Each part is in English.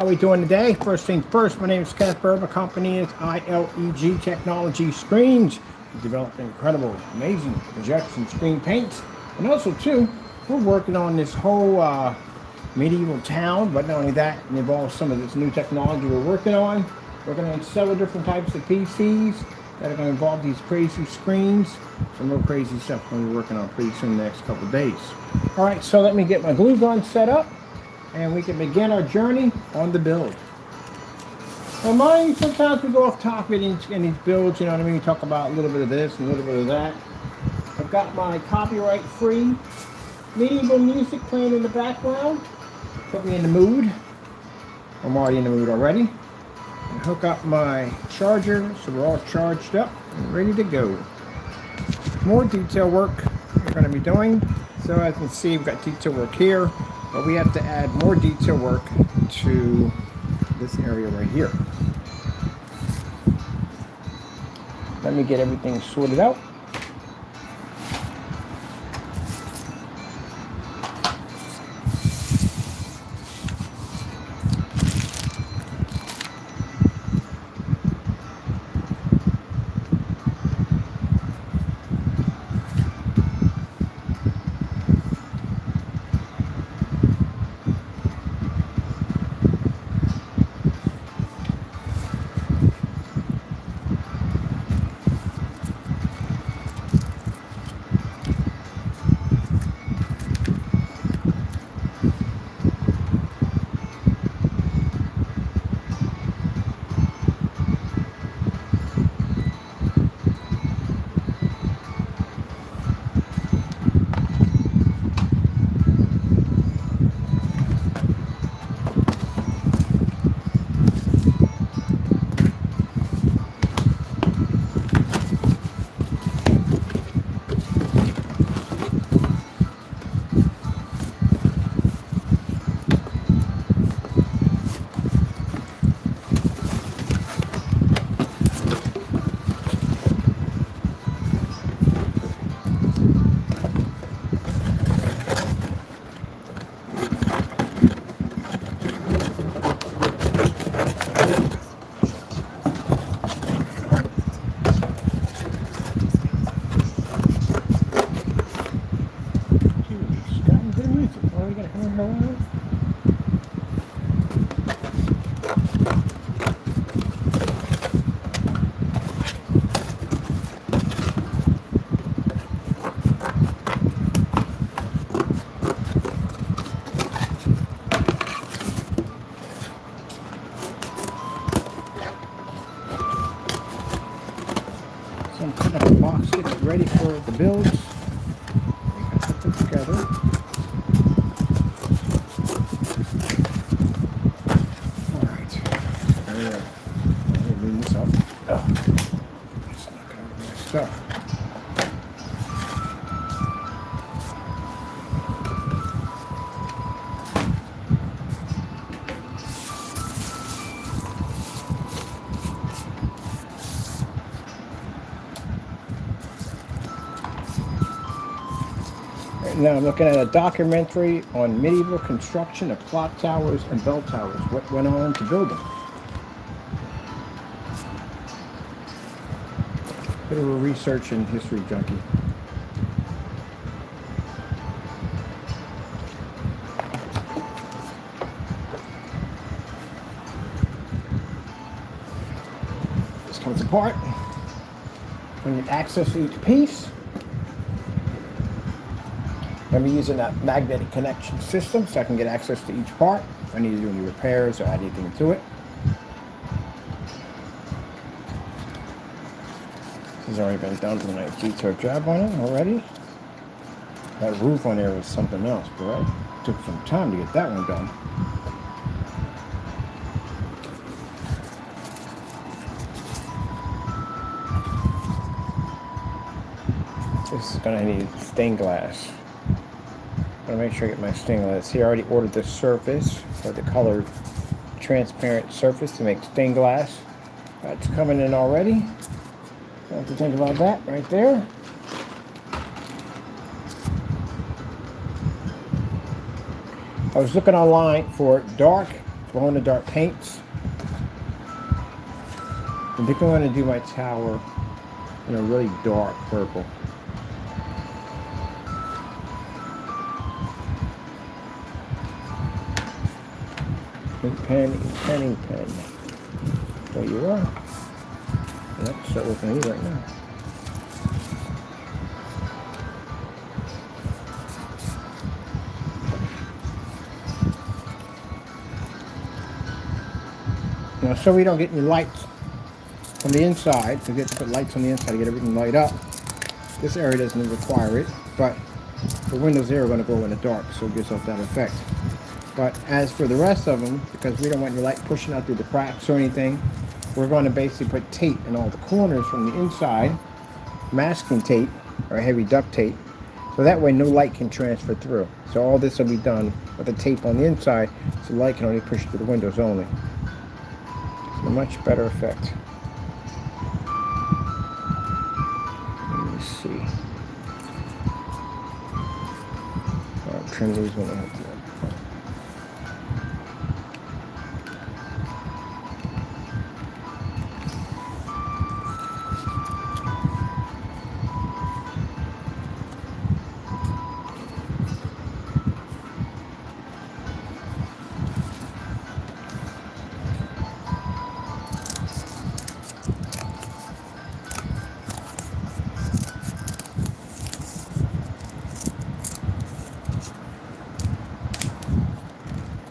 How are we doing today? First thing first, my name is Kenneth Berg. My company is ILEG Technology Screens. We develop incredible, amazing projection screen paints. And also, too, we're working on this whole medieval town, but not only that, it involves some of this new technology we're working on. Working on several different types of PCs that are going to involve these crazy screens. Some real crazy stuff we're going to be working on pretty soon in the next couple of days. All right, so let me get my glue gun set up, and we can begin our journey on the build. Well, mine, sometimes we go off topic in these builds, you know what I mean? We talk about a little bit of this and a little bit of that. I've got my copyright-free medieval music playing in the background. Put me in the mood. I'm already in the mood already. And hook up my charger so we're all charged up and ready to go. More detail work we're going to be doing. So as you can see, we've got detail work here, but we have to add more detail work to this area right here. Let me get everything sorted out. Some kind of box gets ready for the builds. We can put them together. Alright. Let me clean this up. Oh. It's not going to be my stuff. Now I'm looking at a documentary on medieval construction of clock towers and bell towers. What went on to build them? Bit of a research and history junkie. This comes apart. We need access to each piece. I'm using that magnetic connection system so I can get access to each part if I need to do any repairs or add anything to it. This has already been done with a nice detailed job on it already. That roof on there was something else, but it took some time to get that one done. This is going to need stained glass. I'm going to make sure I get my stained glass here. I already ordered the surface, or the colored transparent surface to make stained glass. That's coming in already. Don't have to think about that right there. I was looking online for dark glow-in-the-dark paints. I think I want to do my tower in a really dark purple. Penny. There you are. Yep, start working on you right now. Now, so we don't get any lights on the inside, we get to put lights on the inside to get everything light up. This area doesn't require it, but the windows there are going to go in the dark, so it gives off that effect. But as for the rest of them, because we don't want your light pushing out through the cracks or anything, we're going to basically put tape in all the corners from the inside, masking tape or heavy duct tape, so that way no light can transfer through. So all this will be done with the tape on the inside, so light can only push through the windows only. It's a much better effect. Let me see. I'll trim these when I have to.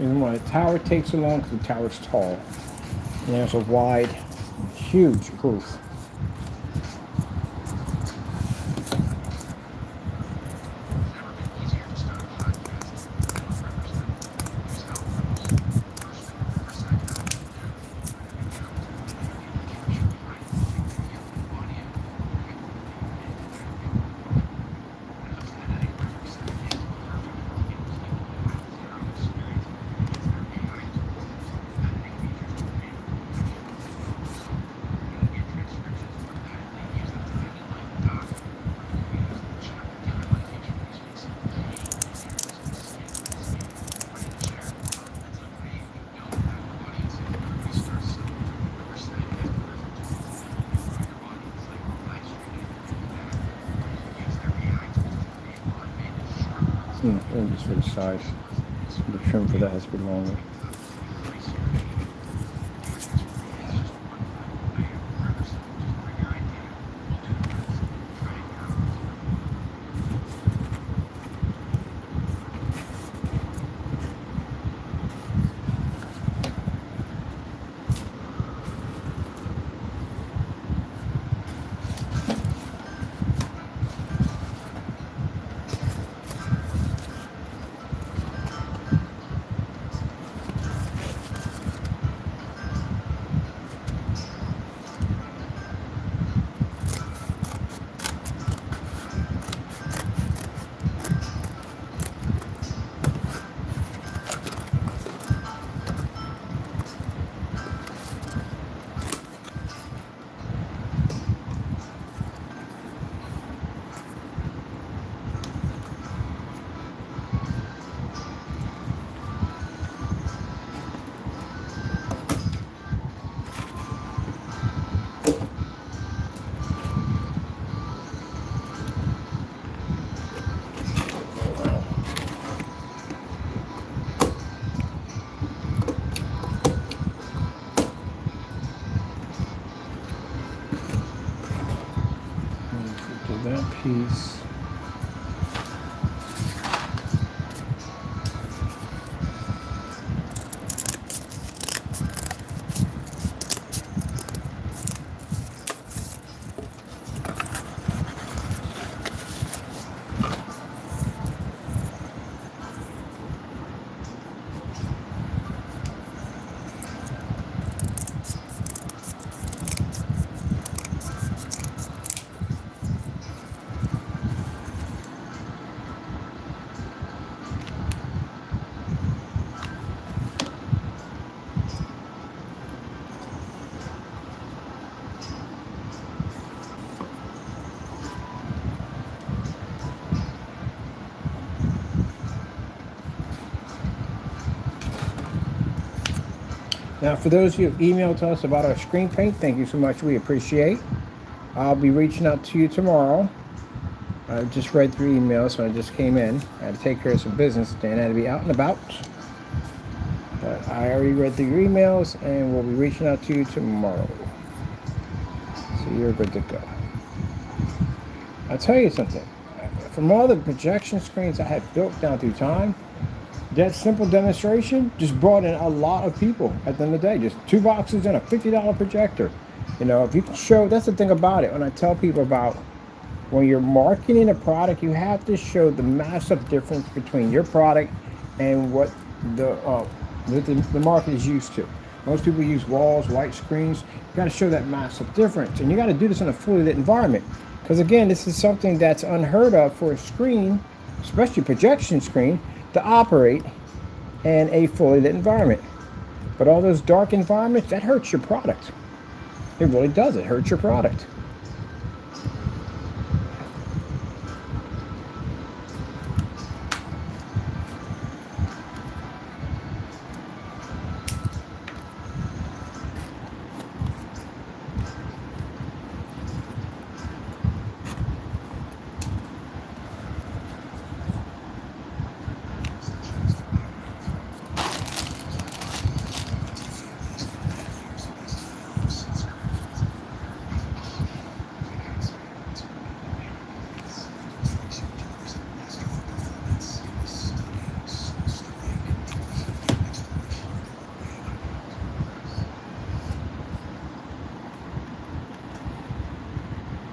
And why the tower takes so long, because the tower's tall. And there's a wide, huge roof. And just for the size. The trim for that has to be longer. That piece. Now, for those of you who emailed to us about our screen paint, thank you so much. We appreciate. I'll be reaching out to you tomorrow. I just read through emails when I just came in. I had to take care of some business today and I had to be out and about. But I already read through your emails and we'll be reaching out to you tomorrow. So you're good to go. I'll tell you something. From all the projection screens I have built down through time, that simple demonstration just brought in a lot of people at the end of the day. Just 2 boxes and a $50 projector. You know, if you can show, that's the thing about it. When I tell people about when you're marketing a product, you have to show the massive difference between your product and what the market is used to. Most people use walls, white screens. You got to show that massive difference. And you got to do this in a fully lit environment. Because again, this is something that's unheard of for a screen, especially projection screen, to operate in a fully lit environment. But all those dark environments, that hurts your product. It really does. It hurts your product.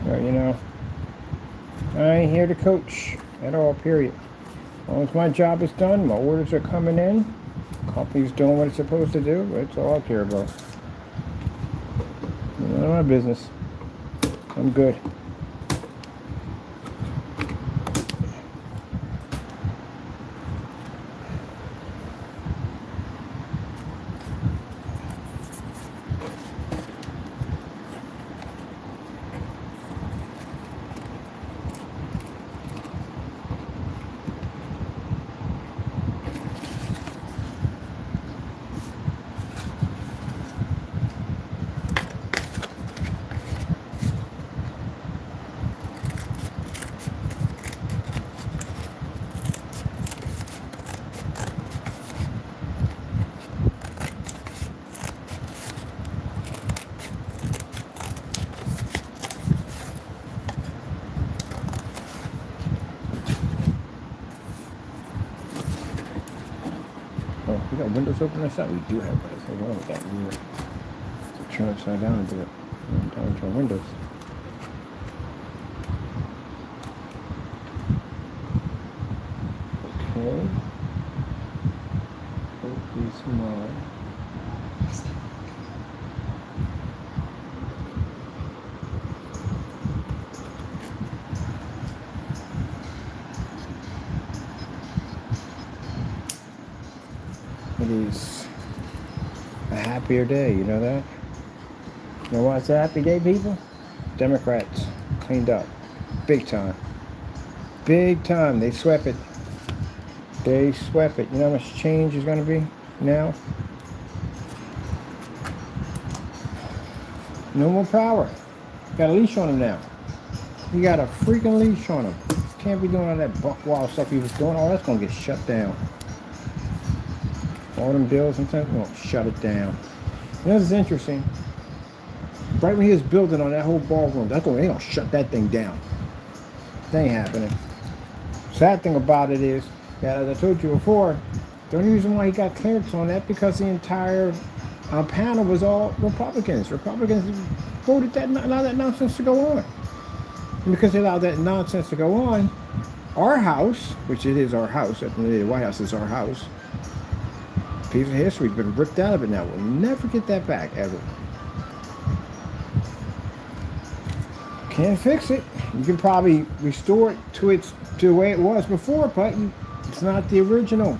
You know, I ain't here to coach at all, period. As long as my job is done, my orders are coming in, company's doing what it's supposed to do, that's all I care about. None of my business. I'm good. Oh, we got windows open or something? We do have windows. What's wrong with that? We were to turn upside down and do it. Down to our windows. Okay. Hopefully small. It is a happier day, you know that? You know why it's a happy day, people? Democrats cleaned up. Big time. Big time. They swept it. They swept it. You know how much change is going to be now? No more power. Got a leash on them now. You got a freaking leash on them. Can't be doing all that buck wild stuff he was doing. All that's going to get shut down. All them bills and stuff, well, shut it down. You know, this is interesting. Right when he was building on that whole ballroom, that's when they gonna shut that thing down. That ain't happening. Sad thing about it is, that as I told you before, the only reason why he got clearance on that because the entire panel was all Republicans. Republicans voted that, allowed that nonsense to go on. And because they allowed that nonsense to go on, our house, which it is our house, the White House is our house, piece of history has been ripped out of it now. We'll never get that back, ever. Can't fix it. You can probably restore it to the way it was before, but it's not the original.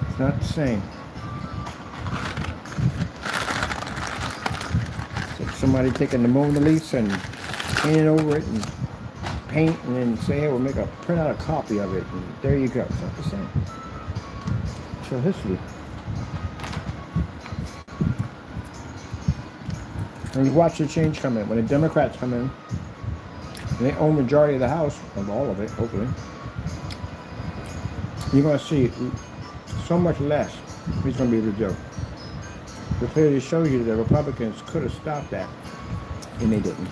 It's not the same. It's like somebody taking the Mona Lisa and painting over it and paint and then say, hey, we'll print out a copy of it. And there you go. It's not the same. History. And you watch the change come in. When the Democrats come in, and they own majority of the House, of all of it, hopefully, you're going to see so much less he's going to be able to do. It clearly shows you that the Republicans could have stopped that, and they didn't.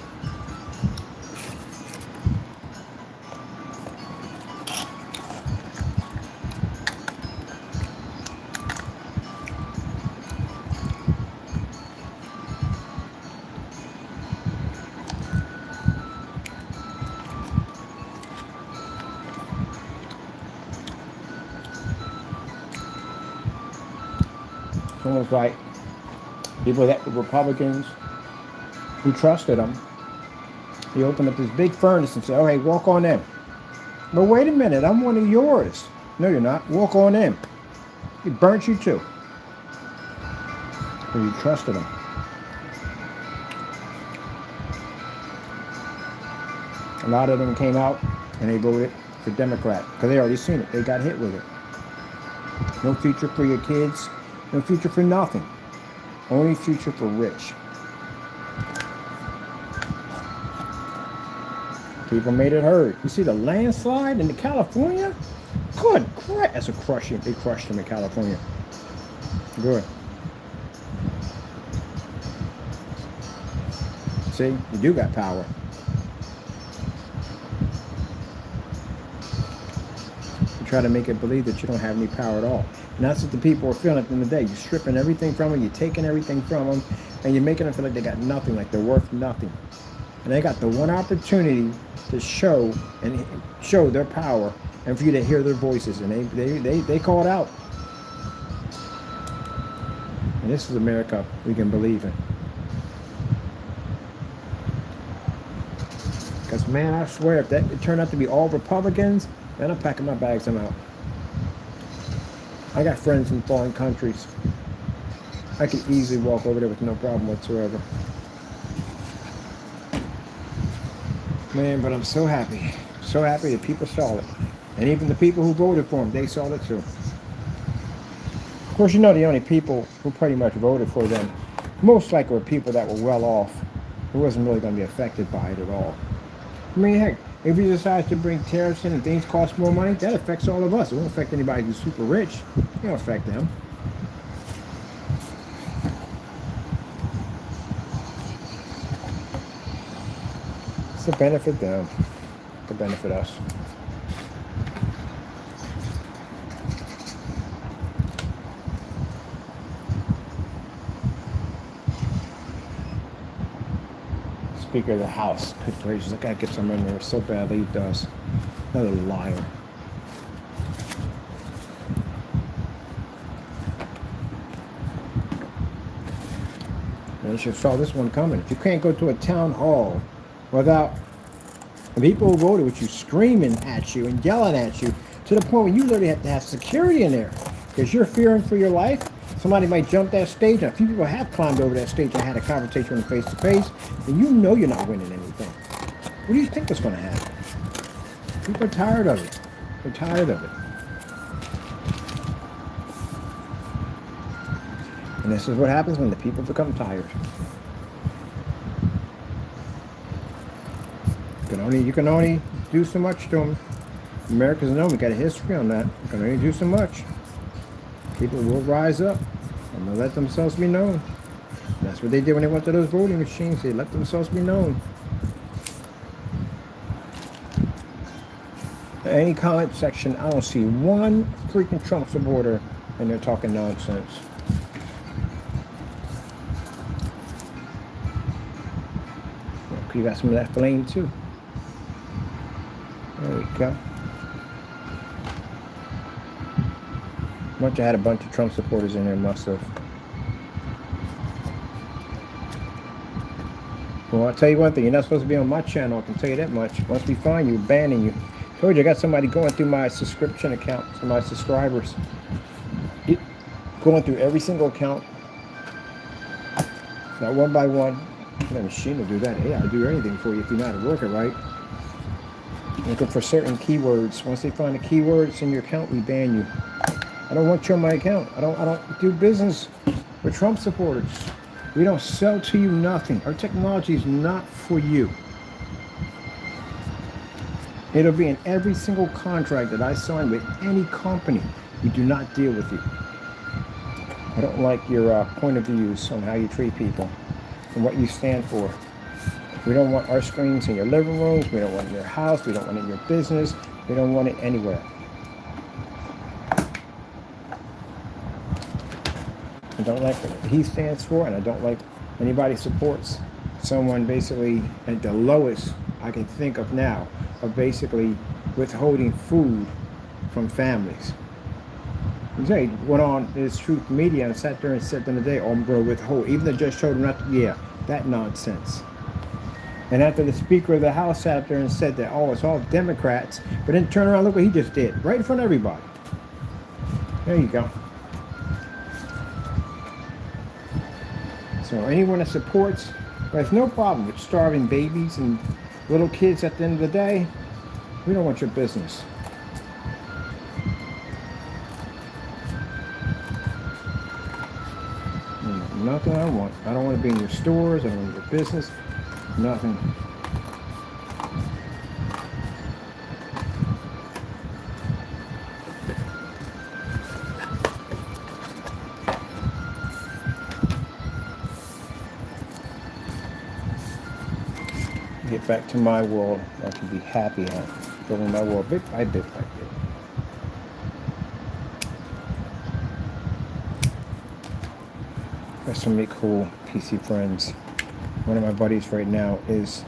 It's almost like people that were Republicans who trusted him. He opened up this big furnace and said, "Oh, hey, walk on in." But wait a minute, I'm one of yours. No, you're not. Walk on in. He burnt you too. Because you trusted him. A lot of them came out and they voted for Democrat because they already seen it. They got hit with it. No future for your kids. No future for nothing. Only future for rich. People made it heard. You see the landslide in California? Good crap. That's a crushing. They crushed them in California. Good. See, you do got power. You try to make it believe that you don't have any power at all. And that's what the people are feeling at the end of the day. You're stripping everything from them, you're taking everything from them, and you're making them feel like they got nothing, like they're worth nothing. And they got the one opportunity to show their power and for you to hear their voices. And they call it out. And this is America we can believe in. Because, man, I swear, if it turned out to be all Republicans, then I'm packing my bags and I'm out. I got friends in foreign countries. I could easily walk over there with no problem whatsoever. Man, but I'm so happy. So happy that people saw it. And even the people who voted for him, they saw it too. Of course, you know the only people who pretty much voted for them, most likely were people that were well off, who wasn't really going to be affected by it at all. I mean, heck, if you decide to bring tariffs in and things cost more money, that affects all of us. It won't affect anybody who's super rich. It won't affect them. It's to benefit them, to benefit us. Speaker of the House. Good gracious, that guy gets on my nerves so badly, he does. Another liar. And you should saw this one coming. If you can't go to a town hall without the people who voted with you screaming at you and yelling at you to the point where you literally have to have security in there because you're fearing for your life, somebody might jump that stage. And a few people have climbed over that stage and had a conversation with them face to face, and you know you're not winning anything. What do you think is going to happen? People are tired of it. They're tired of it. And this is what happens when the people become tired. You can only do so much to them. Americans know we got a history on that. You can only do so much. People will rise up and they'll let themselves be known. That's what they did when they went to those voting machines. They let themselves be known. In any comment section, I don't see one freaking Trump supporter and they're talking nonsense. You got some of that flame too. There we go. Must have had a bunch of Trump supporters in there, must have. Well, I'll tell you one thing, you're not supposed to be on my channel, I can tell you that much. Once we find you, banning you. Told you I got somebody going through my subscription account, for my subscribers. Going through every single account. Not one by one. The machine will do that. Hey, I'll do anything for you if you know how to work it right. Looking for certain keywords. Once they find the keywords in your account, we ban you. I don't want you on my account. I don't do business with Trump supporters. We don't sell to you nothing. Our technology is not for you. It'll be in every single contract that I sign with any company. We do not deal with you. I don't like your point of views on how you treat people and what you stand for. We don't want our screens in your living rooms. We don't want it in your house. We don't want it in your business. We don't want it anywhere. I don't like what he stands for, and I don't like anybody supports someone basically at the lowest I can think of now of basically withholding food from families. He went on his Truth Media and sat there and said the other day, "Oh, I'm going to withhold." Even the judge told him not to. Yeah, that nonsense. And after the Speaker of the House sat there and said that, "Oh, it's all Democrats," but then turn around, look what he just did, right in front of everybody. There you go. So anyone that supports, there's no problem with starving babies and little kids at the end of the day. We don't want your business. Nothing I want. I don't want to be in your stores. I don't want your business. Nothing. Get back to my world. I can be happy building my world bit by bit by bit. Got so many cool PC friends. One of my buddies right now is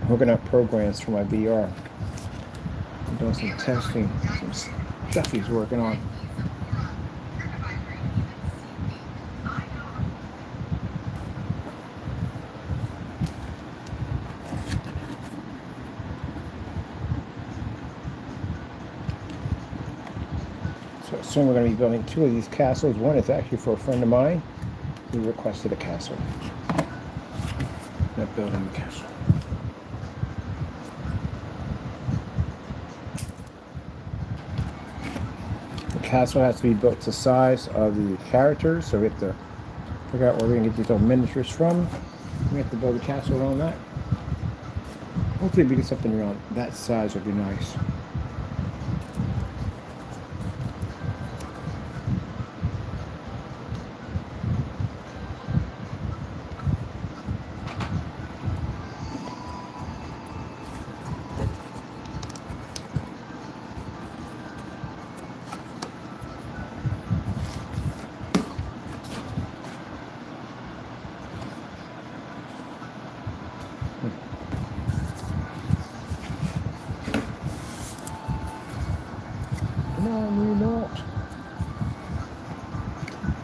hooking up programs for my VR. I'm doing some testing, some stuff he's working on. So soon we're going to be building 2 of these castles. One is actually for a friend of mine. He requested a castle. Not building the castle. The castle has to be built to the size of the characters, so we have to figure out where we're going to get these little miniatures from. We have to build a castle around that. Hopefully we get something around that size would be nice.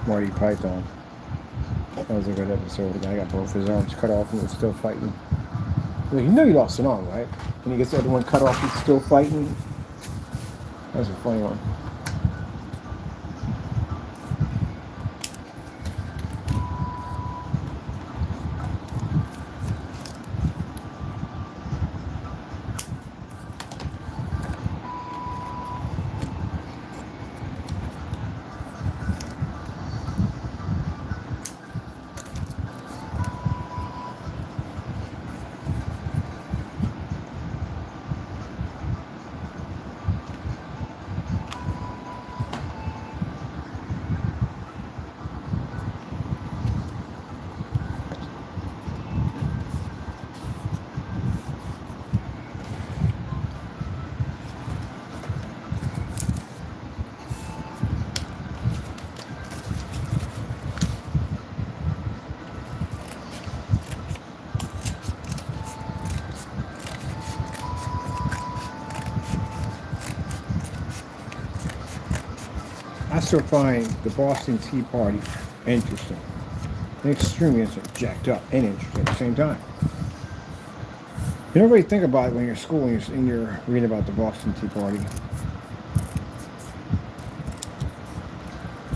Marty Python. That was a good episode. The guy got both his arms cut off and was still fighting. Well, you know he lost an arm, right? When he gets the other one cut off, he's still fighting. That was a funny one. I still find the Boston Tea Party interesting. Extremely interesting, jacked up and interesting at the same time. You don't really think about it when you're in school and you're reading about the Boston Tea Party.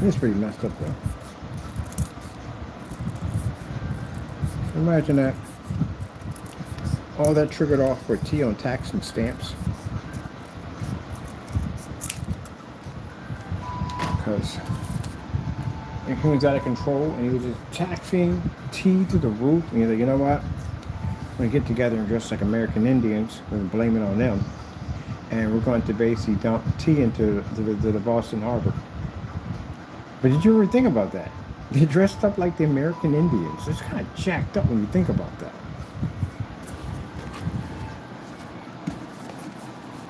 It's pretty messed up though. Imagine that. All that triggered off for tea on tax and stamps. Because and he was out of control, and he was just taxing tea to the roof. And he's like, you know what? We're going to get together and dress like American Indians. We're going to blame it on them. And we're going to basically dump tea into the Boston Harbor. But did you ever think about that? They dressed up like the American Indians. It's kind of jacked up when you think about that.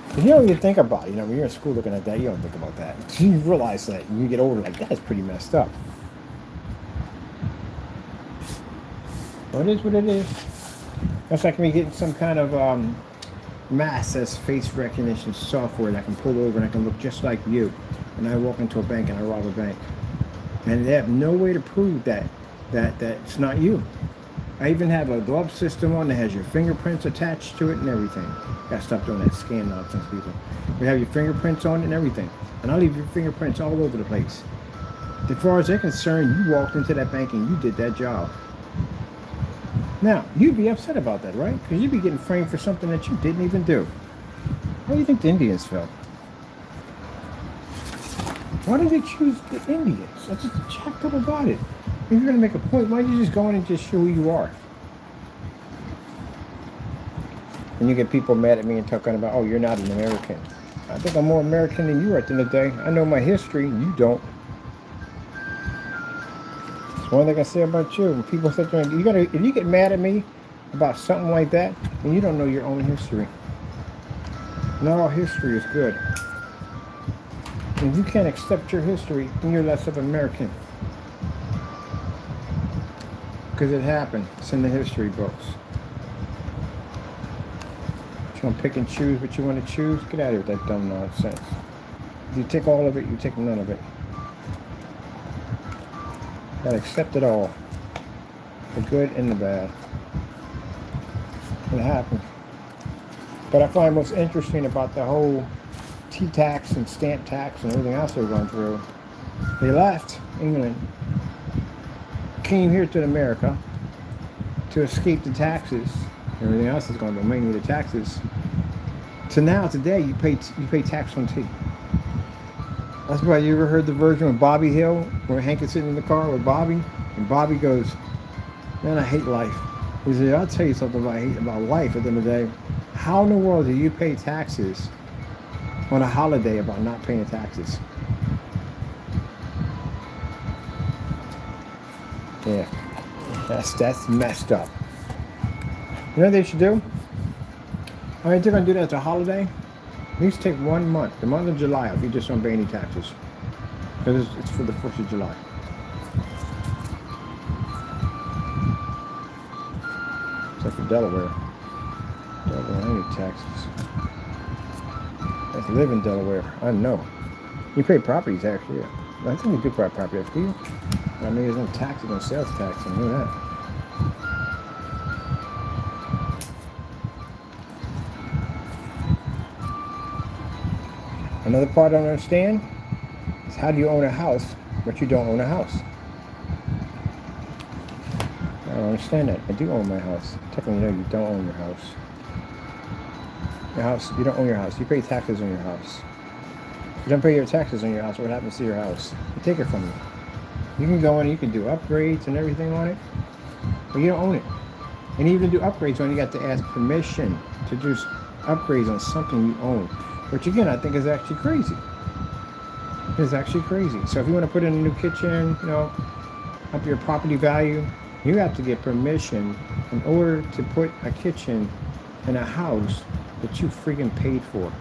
But you don't even think about it. You know, when you're in school looking at that, you don't think about that. You realize that when you get older, like, that's pretty messed up. But it is what it is. That's like me getting some kind of mask that's face recognition software that can pull over and I can look just like you. And I walk into a bank and I rob a bank. And they have no way to prove that it's not you. I even have a glove system on that has your fingerprints attached to it and everything. Gotta stop doing that scan nonsense, people. You have your fingerprints on it and everything. And I'll leave your fingerprints all over the place. As far as they're concerned, you walked into that bank and you did that job. Now, you'd be upset about that, right? Because you'd be getting framed for something that you didn't even do. How do you think the Indians felt? Why did they choose the Indians? That's just jacked up about it. If you're going to make a point, why don't you just go in and just show who you are? And you get people mad at me and talking about, oh, you're not an American. I think I'm more American than you are at the end of the day. I know my history, you don't. That's one thing I say about you. When people say, if you get mad at me about something like that, then you don't know your own history. Not all history is good. And if you can't accept your history, then you're less of an American. Because it happened. It's in the history books. You want to pick and choose what you want to choose? Get out of here with that dumb nonsense. If you take all of it, you take none of it. You gotta accept it all. The good and the bad. It happened. But I find most interesting about the whole tea tax and stamp tax and everything else they're going through. They left England, came here to America to escape the taxes. Everything else is going to be mainly the taxes. So now today you pay tax on tea. That's why you ever heard the version of Bobby Hill where Hank is sitting in the car with Bobby and Bobby goes, man, I hate life. He said, I'll tell you something about life at the end of the day. How in the world do you pay taxes on a holiday about not paying taxes? Yeah, that's messed up. You know what they should do? I mean, they're going to do that as a holiday. At least take 1 month, the month of July, if you just don't pay any taxes. Because it's for the 4th of July. Except for Delaware. Delaware, I need taxes. I have to live in Delaware. I know. You pay property tax here. I think you do pay property tax, do you? I mean, there's no taxes, no sales tax, I know that. Another part I don't understand is how do you own a house, but you don't own a house? I don't understand that. I do own my house. Technically, no, you don't own your house. Your house, you don't own your house. You pay taxes on your house. If you don't pay your taxes on your house, what happens to your house? They take it from you. You can go in and you can do upgrades and everything on it, but you don't own it. And even do upgrades on it, you got to ask permission to do upgrades on something you own. Which again, I think is actually crazy. It's actually crazy. So if you want to put in a new kitchen, you know, up your property value, you have to get permission in order to put a kitchen in a house that you freaking paid for.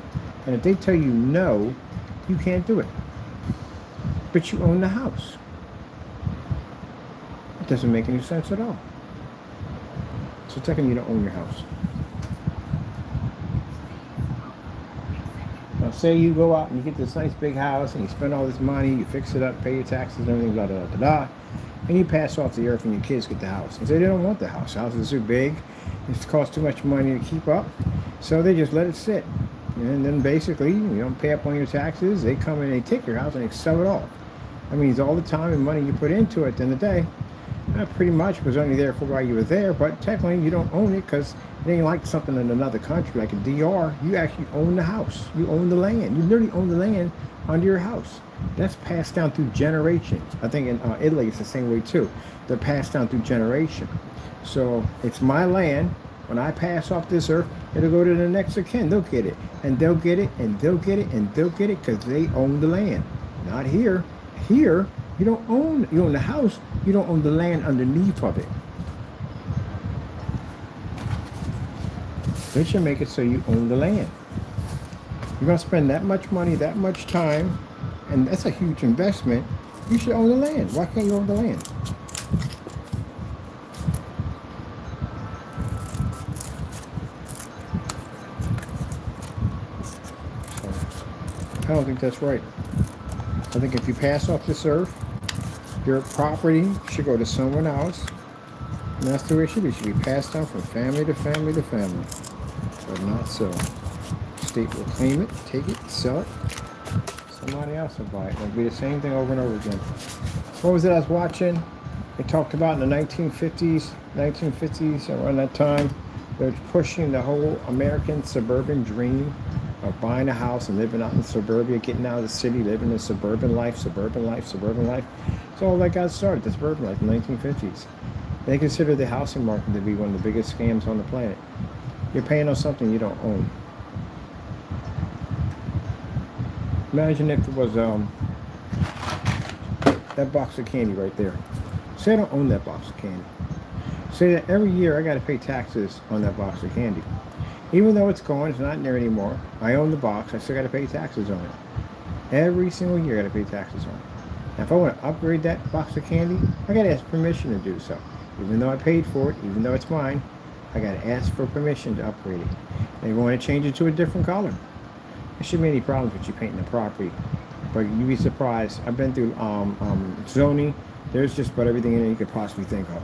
And if they tell you no, you can't do it. But you own the house. It doesn't make any sense at all. So technically you don't own your house. Now say you go out and you get this nice big house and you spend all this money, you fix it up, pay your taxes and everything, blah, blah, blah, blah, and you pass off the earth and your kids get the house. And say they don't want the house. The house is too big, it costs too much money to keep up, so they just let it sit. And then basically, you don't pay up on your taxes, they come in and they take your house and they sell it off. That means all the time and money you put into it at the end of the day, Pretty much it was only there for while you were there, but technically you don't own it because it ain't like something in another country like a DR. You actually own the house. You own the land. You literally own the land under your house. That's passed down through generations. I think in Italy it's the same way too. They're passed down through generation. So it's my land. When I pass off this earth, it'll go to the next of kin. They'll get it, and they'll get it, and they'll get it, and they'll get it because they own the land. Not here. Here, you don't own. You own the house. You don't own the land underneath of it. They should make it so you own the land. You're gonna spend that much money, that much time, and that's a huge investment. You should own the land. Why can't you own the land? I don't think that's right. I think if you pass off this earth, your property should go to someone else. And that's the way it should be. It should be passed down from family to family to family. But not so. State will claim it, take it, sell it. Somebody else will buy it. It'll be the same thing over and over again. What was it I was watching? They talked about in the 1950s, around that time, they're pushing the whole American suburban dream of buying a house and living out in suburbia, getting out of the city, living a suburban life, suburban life, suburban life. So all that got started, the suburban life in the 1950s. They consider the housing market to be one of the biggest scams on the planet. You're paying on something you don't own. Imagine if it was that box of candy right there. Say I don't own that box of candy. Say that every year I got to pay taxes on that box of candy. Even though it's gone, it's not in there anymore. I own the box. I still got to pay taxes on it. Every single year I got to pay taxes on it. Now, if I want to upgrade that box of candy, I got to ask permission to do so. Even though I paid for it, even though it's mine, I got to ask for permission to upgrade it. They want to change it to a different color. There shouldn't be any problems with you painting the property. But you'd be surprised. I've been through zoning. There's just about everything in it you could possibly think of.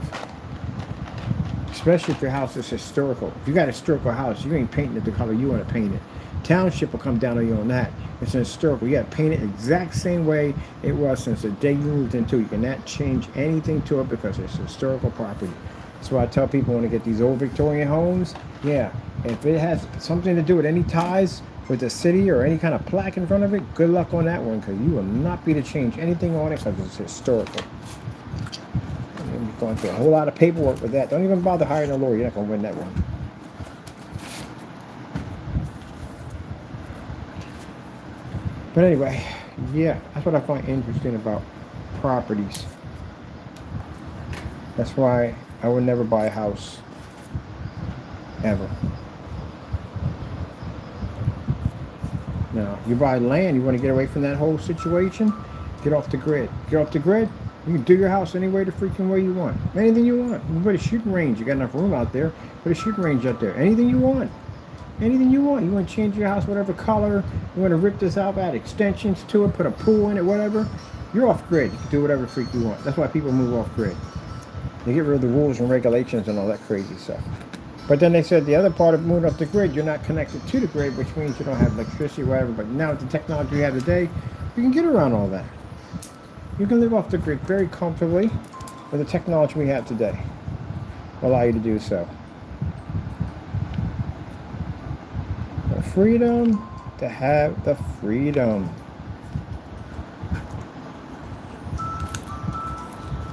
Especially if your house is historical. If you got a historical house, you ain't painting it the color you want to paint it. Township will come down on you on that. It's an historical. You got to paint it the exact same way it was since the day you moved into it. You cannot change anything to it because it's a historical property. That's why I tell people when they get these old Victorian homes, yeah, if it has something to do with any ties with the city or any kind of plaque in front of it, good luck on that one because you will not be to change anything on it because it's historical. You're going through a whole lot of paperwork with that. Don't even bother hiring a lawyer. You're not going to win that one. But anyway, yeah, that's what I find interesting about properties. That's why I would never buy a house. Ever. Now, you buy land, you want to get away from that whole situation, get off the grid. Get off the grid, you can do your house any way the freaking way you want. Anything you want. You put a shooting range. You got enough room out there. Put a shooting range out there. Anything you want. Anything you want. You want to change your house, whatever color. You want to rip this out, add extensions to it, put a pool in it, whatever. You're off grid. You can do whatever freak you want. That's why people move off grid. They get rid of the rules and regulations and all that crazy stuff. But then they said the other part of moving off the grid, you're not connected to the grid, which means you don't have electricity or whatever. But now with the technology we have today, you can get around all that. You can live off the grid very comfortably with the technology we have today. Will allow you to do so. The freedom to have the freedom.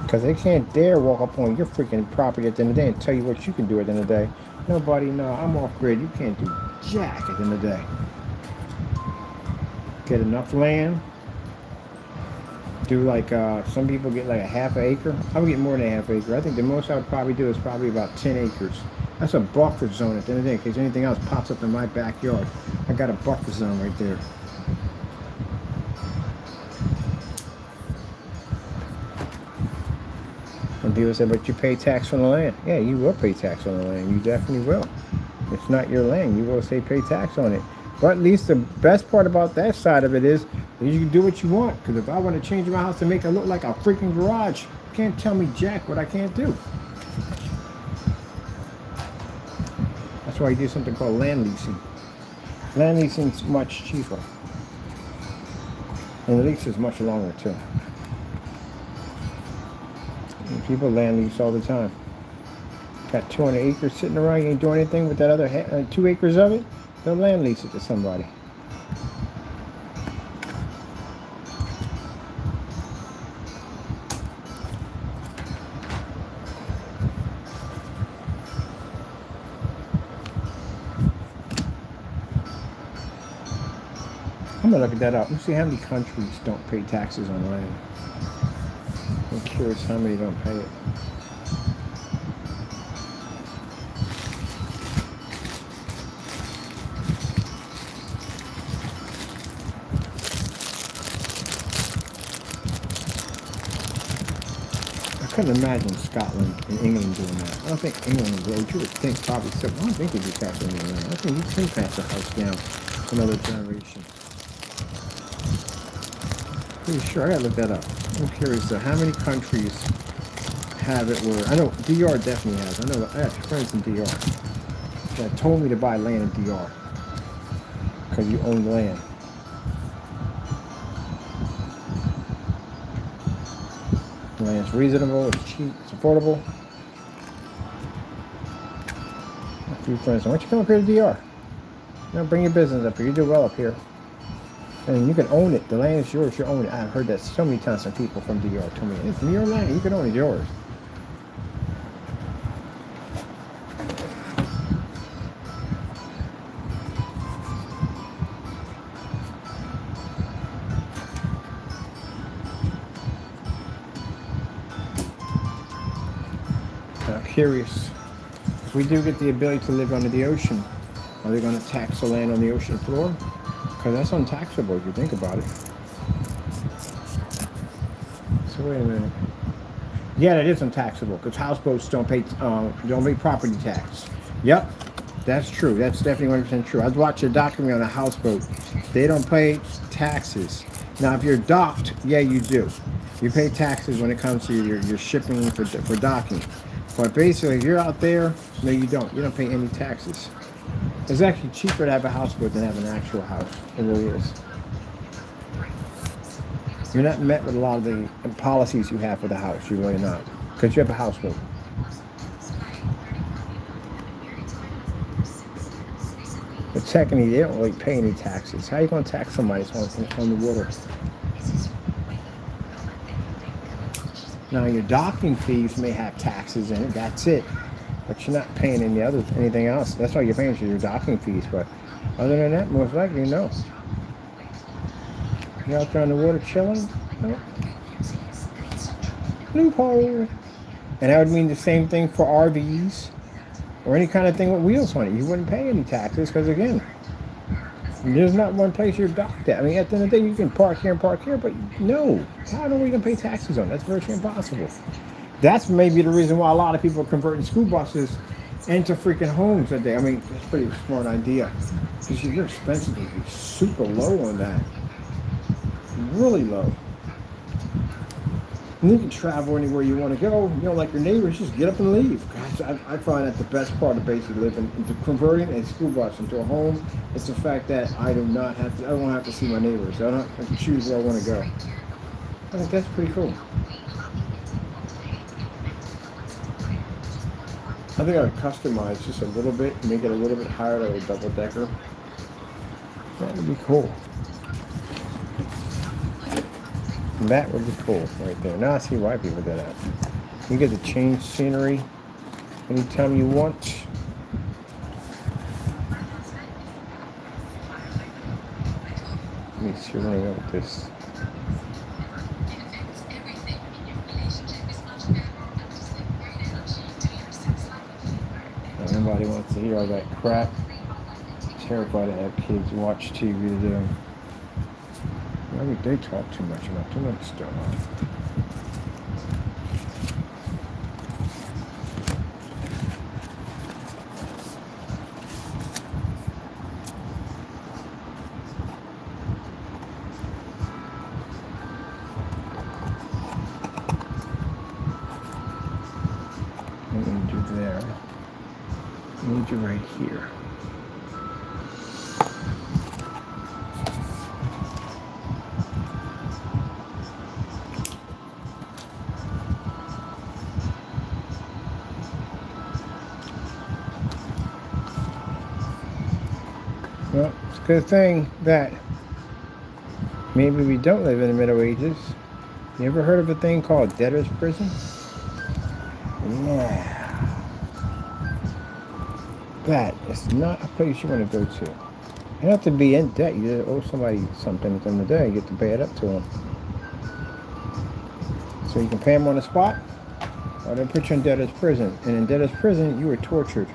Because they can't dare walk up on your freaking property at the end of the day and tell you what you can do at the end of the day. Nobody, no, I'm off grid. You can't do jack at the end of the day. Get enough land. Do like, some people get like a half an acre. I would get more than a half acre. I think the most I would probably do is probably about 10 acres. That's a buffer zone at the end of the day in case anything else pops up in my backyard. I got a buffer zone right there. And people say, but you pay tax on the land. Yeah, you will pay tax on the land. You definitely will. It's not your land. You will say pay tax on it. But at least the best part about that side of it is that you can do what you want. Because if I want to change my house to make it look like a freaking garage, you can't tell me jack what I can't do. That's why you do something called land leasing. Land leasing is much cheaper. And the lease is much longer too. People land lease all the time. Got 200 acres sitting around, you ain't doing anything with that other 2 acres of it, they'll land lease it to somebody. I'm gonna look at that up. Let's see how many countries don't pay taxes on land. I'm curious how many don't pay it. I couldn't imagine Scotland and England doing that. I don't think England would. You would think probably so. I don't think they'd be taxing any land. I think you can pass a house down another generation. Pretty sure. I gotta look that up. I'm curious though, how many countries have it where, I know DR definitely has. I know I have friends in DR that told me to buy land in DR because you own land. Land's reasonable, it's cheap, it's affordable. A few friends, why don't you come up here to DR? Now bring your business up here. You do well up here. And you can own it. The land is yours. You own it. I've heard that so many times from people from DR told me, it's your land. You can own it. It's yours. I'm curious. If we do get the ability to live under the ocean, are they going to tax the land on the ocean floor? Because that's untaxable if you think about it. So wait a minute. Yeah, that is untaxable because houseboats don't pay property tax. Yep, that's true. That's definitely 100% true. I was watching a documentary on a houseboat. They don't pay taxes. Now, if you're docked, yeah, you do. You pay taxes when it comes to your shipping for docking. But basically, if you're out there, no, you don't. You don't pay any taxes. It's actually cheaper to have a houseboat than have an actual house. It really is. You're not met with a lot of the policies you have for the house. You're really not. Because you have a houseboat. But secondly, they don't really pay any taxes. How are you going to tax somebody that's on the water? Now, your docking fees may have taxes in it. That's it. But you're not paying anything else. That's all you're paying for your docking fees. But other than that, most likely, no. You're out there on the water chilling? No. Loophole. And that would mean the same thing for RVs or any kind of thing with wheels on it. You wouldn't pay any taxes because, again, there's not one place you're docked at. I mean, at the end of the day, you can park here, but no. How are we going to pay taxes on? That's virtually impossible. That's maybe the reason why a lot of people are converting school buses into freaking homes that day. I mean, that's a pretty smart idea. Because your expenses would be super low on that. Really low. And you can travel anywhere you want to go. You know, like your neighbors, just get up and leave. Gosh, I find that the best part of basically living into converting a school bus into a home. It's the fact that I don't have to see my neighbors. I don't have to choose where I want to go. I think that's pretty cool. I think I would customize just a little bit, make it a little bit higher, like a double decker. That would be cool. That would be cool right there. Now I see why people did that. You get to change scenery anytime you want. Let me see where I go with this. Nobody wants to hear all that crap. Terrified to have kids watch TV today. Maybe they talk too much about too much stuff. What do you do there? I need you right here. Well, it's a good thing that maybe we don't live in the Middle Ages. You ever heard of a thing called debtor's prison? Yeah. That is not a place you want to go to. You don't have to be in debt. You owe somebody something at the end of the day. You get to pay it up to them. So you can pay them on the spot, or they put you in debtor's prison. And in debtor's prison, you were tortured.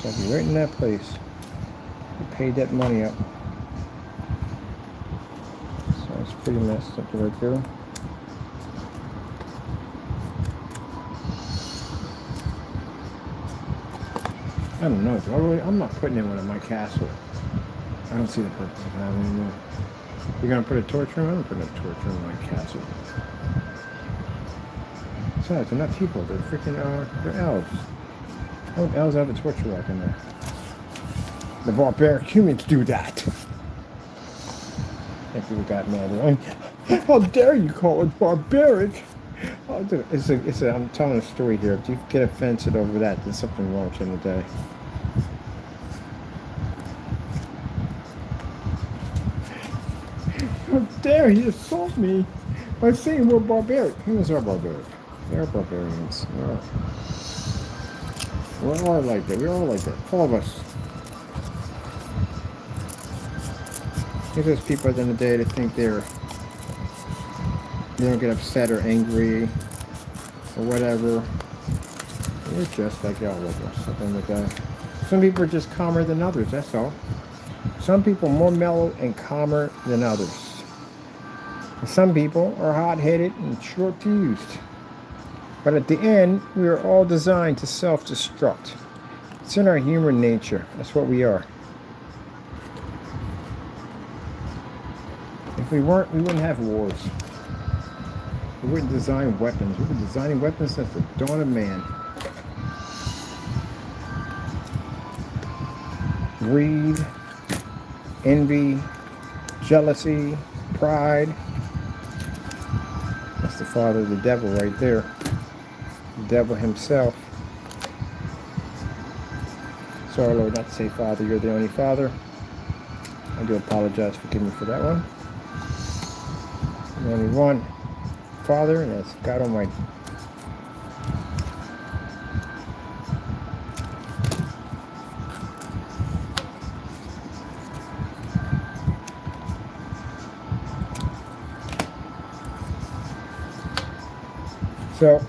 So I'll be right in that place. You paid that money up. So it's pretty messed up right there. I don't know. I'm not putting in one in my castle. I don't see the purpose of having anymore. You're gonna put a torch room? I'm gonna put a torch room in my castle. Besides, they're not people. They're freaking they're elves. How would elves have a torture rack in there? The barbaric humans do that. And people got mad. How dare you call it barbaric? I'm telling a story here. If you get offended over that, there's something wrong with you in the day. How dare he assault me by saying we're barbaric? Humans are barbaric. They're barbarians. We're all like that. We're all like that. All of us. There's those people at the end of the day that think they don't get upset or angry or whatever. They're just like all of us at the end of the day. Some people are just calmer than others, that's all. Some people are more mellow and calmer than others. And some people are hot-headed and short-fused. But at the end, we are all designed to self-destruct. It's in our human nature. That's what we are. If we weren't, we wouldn't have wars. We wouldn't design weapons. We've been designing weapons since the dawn of man. Greed, envy, jealousy, pride. That's the father of the devil right there. The devil himself. Sorry, Lord, not to say Father, you're the only Father. I do apologize. Forgive me for that one. There's only one Father, and that's God Almighty. So,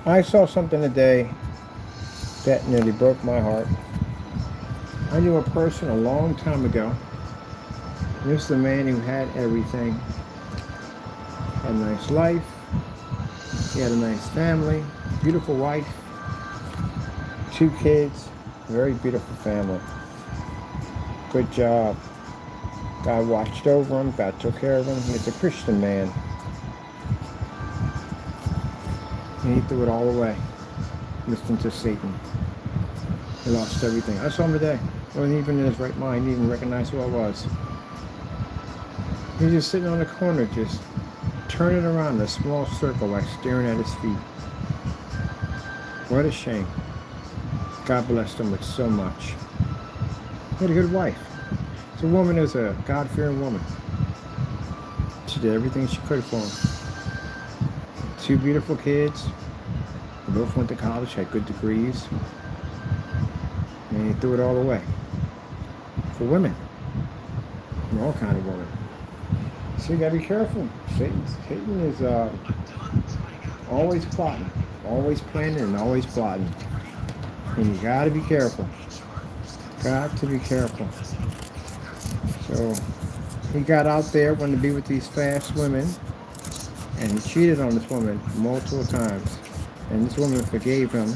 I saw something today that nearly broke my heart. I knew a person a long time ago. This is a man who had everything. Had a nice life. He had a nice family, beautiful wife, 2 kids, very beautiful family. Good job. God watched over him, God took care of him. He was a Christian man. And he threw it all away, listening to Satan. He lost everything. I saw him today. He wasn't even in his right mind. He didn't even recognize who I was. He was just sitting on the corner, just turning around in a small circle, like staring at his feet. What a shame. God blessed him with so much. He had a good wife. This woman is a God-fearing woman. She did everything she could for him. 2 beautiful kids. They both went to college, had good degrees. And he threw it all away. For women. And all kind of women. So you gotta be careful. Satan is always plotting, always planning, and always plotting. And you gotta be careful. Got to be careful. So he got out there, wanted to be with these fast women, and he cheated on this woman multiple times. And this woman forgave him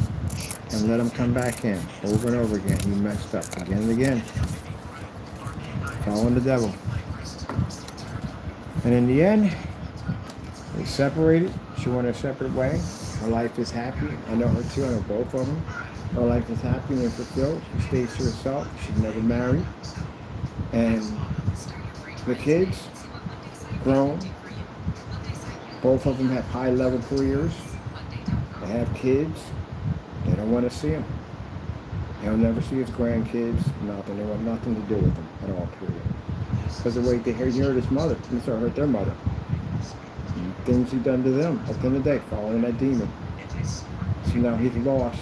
and let him come back in over and over again. He messed up again and again. Following the devil. And in the end, they separated. She went her separate way. Her life is happy. I know her too. I know both of them. Her life is happy and fulfilled. She stays to herself. She's never married. And the kids, grown. Both of them have high-level careers. They have kids. They don't want to see them. He'll never see his grandkids, nothing. They want nothing to do with him at all, period. Because the way he hurt his mother, he started hurt their mother. And things he done to them at the end of the day, following that demon. So now he's lost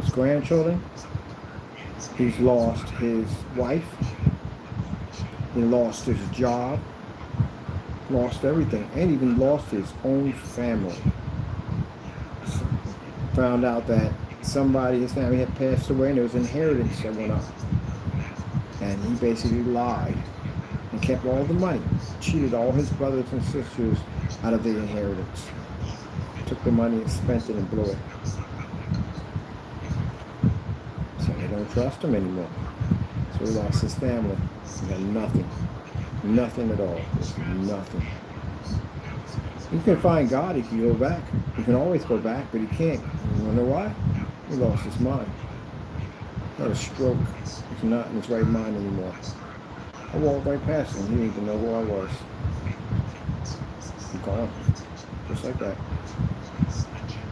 his grandchildren. He's lost his wife. He lost his job. Lost everything. And even lost his own family. Found out that somebody, his family had passed away and there was inheritance that went up. And he basically lied and kept all the money. Cheated all his brothers and sisters out of the inheritance. Took the money and spent it and blew it. So they don't trust him anymore. So he lost his family. He got nothing. Nothing at all. Just nothing. You can find God if you go back. You can always go back, but he can't. You wanna know why? He lost his mind. Not a stroke. He's not in his right mind anymore. I walked right past him. He didn't even know who I was. I'm gone. Just like that.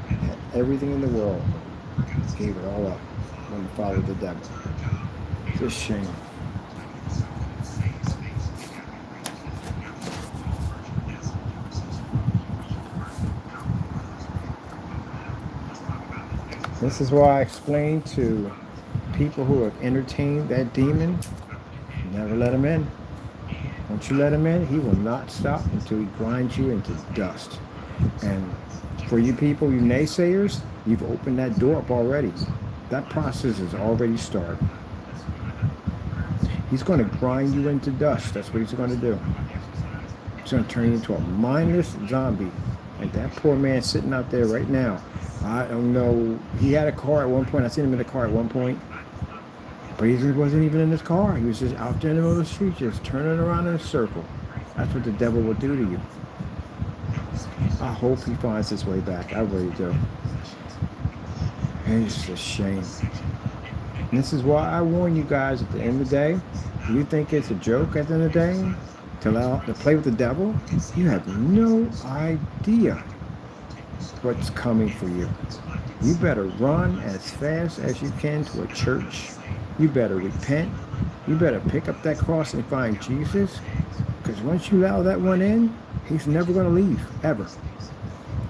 Had everything in the world. Gave it all up when he followed the devil. It's a shame. This is why I explain to people who have entertained that demon, never let him in. Once you let him in, he will not stop until he grinds you into dust. And for you people, you naysayers, you've opened that door up already. That process has already started. He's going to grind you into dust. That's what he's going to do. He's going to turn you into a mindless zombie. Like that poor man sitting out there right now. I don't know. He had a car at one point. I seen him in a car at one point. But he wasn't even in his car. He was just out there in the middle of the street, just turning around in a circle. That's what the devil will do to you. I hope he finds his way back. I really do. It's a shame. And this is why I warn you guys at the end of the day, you think it's a joke at the end of the day, to play with the devil, you have no idea what's coming for you. You better run as fast as you can to a church. You better repent. You better pick up that cross and find Jesus. Because once you allow that one in, he's never going to leave, ever.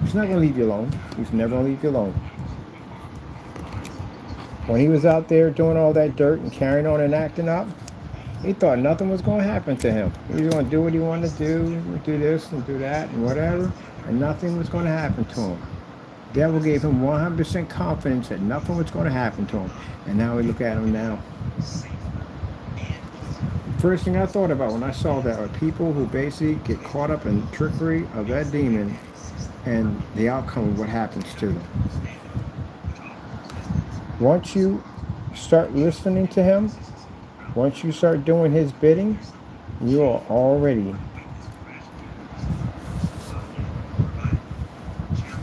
He's not going to leave you alone. He's never going to leave you alone. When he was out there doing all that dirt and carrying on and acting up, he thought nothing was going to happen to him. He was going to do what he wanted to do this and do that and whatever, and nothing was going to happen to him. The devil gave him 100% confidence that nothing was going to happen to him. And now we look at him now. First thing I thought about when I saw that are people who basically get caught up in the trickery of that demon and the outcome of what happens to them. Once you start listening to him, once you start doing his bidding, you are already,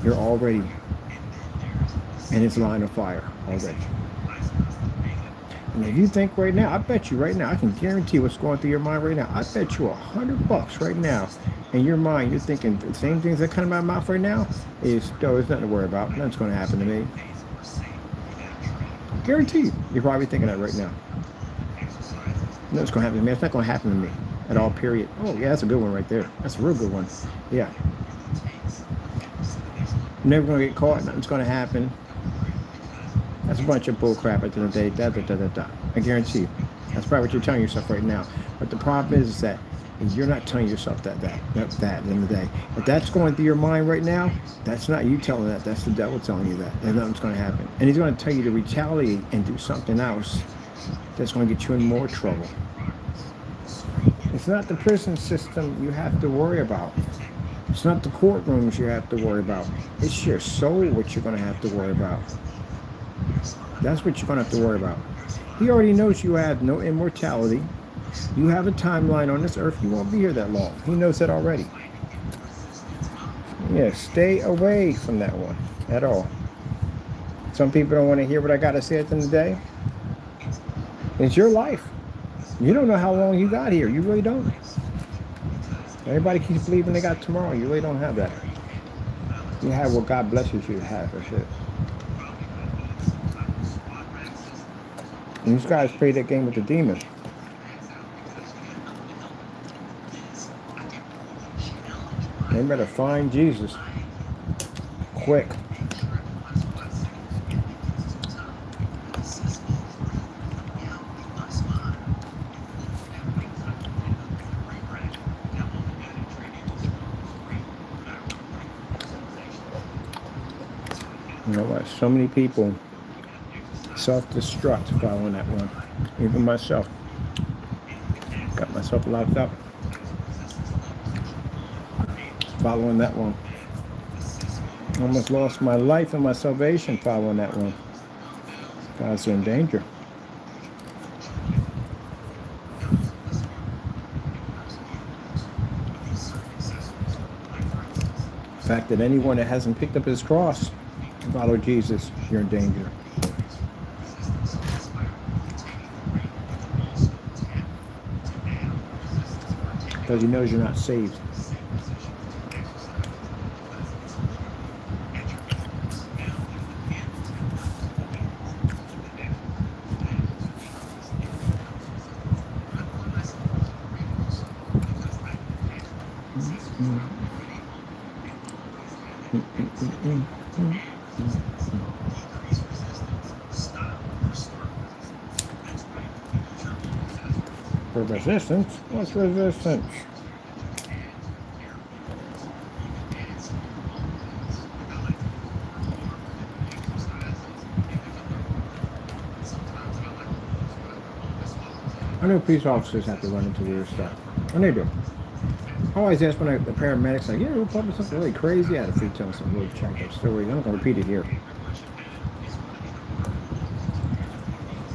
you're already in his line of fire already. And if you think right now, I bet you right now, I can guarantee what's going through your mind right now. I bet you $100 right now in your mind, you're thinking the same things that come out of my mouth right now is, no, there's nothing to worry about. Nothing's going to happen to me. Guarantee you, you're probably thinking that right now. Nothing's going to happen to me. It's not going to happen to me at all, period. Oh, yeah, that's a good one right there. That's a real good one. Yeah. I'm never going to get caught. Nothing's going to happen. That's a bunch of bull crap at the end of the day. I guarantee you. That's probably what you're telling yourself right now. But the problem is that you're not telling yourself that at the end of the day. If that's going through your mind right now, that's not you telling that. That's the devil telling you that. And nothing's going to happen. And he's going to tell you to retaliate and do something else that's going to get you in more trouble. It's not the prison system you have to worry about. It's not the courtrooms you have to worry about. It's your soul what you're going to have to worry about. That's what you're going to have to worry about. He already knows you have no immortality. You have a timeline on this earth. You won't be here that long. He knows that already. Yeah, stay away from that one at all. Some people don't want to hear what I got to say at the end of the day. It's your life. You don't know how long you got here. You really don't. Everybody keeps believing they got tomorrow. You really don't have that. You have what God blesses you to have. That's it. these guys played that game with the demons. They better find Jesus quick. You know what? So many people self-destruct following that one. Even myself. Got myself locked up following that one. Almost lost my life and my salvation following that one. Guys are in danger. The fact that anyone that hasn't picked up his cross to follow Jesus, you're in danger. Because he knows you're not saved. For resistance? What's resistance? I know police officers have to run into weird stuff. And they do. I always ask when the paramedics like, who published something really crazy? I had to tell them some really jacked up stories. I'm not going to repeat it here.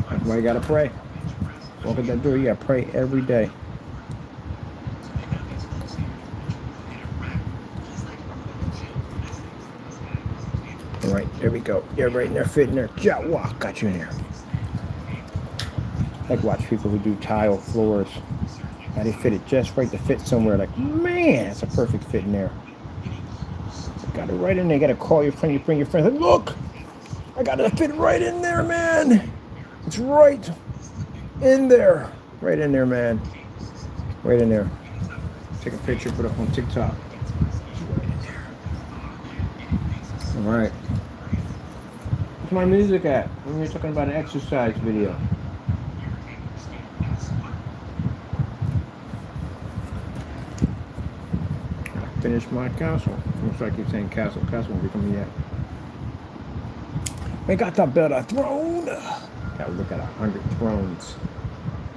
That's why you got to pray. Walk at that door, you got to pray every day. All right, there we go. You're right in there, fit in there. Walk, got you in there. I like watch people who do tile floors. How they fit it just right to fit somewhere. Like, man, it's a perfect fit in there. Got it right in there. You got to call your friend. You bring your friend. Like, look, I got it fit right in there, man. It's right in there. Right in there, man. Right in there. Take a picture, put it up on TikTok. Right in there. All right. Where's my music at? When we're talking about an exercise video. Finish my castle. Looks like you're saying castle. Castle won't be coming yet. We got to build a throne. Gotta look at 100 thrones.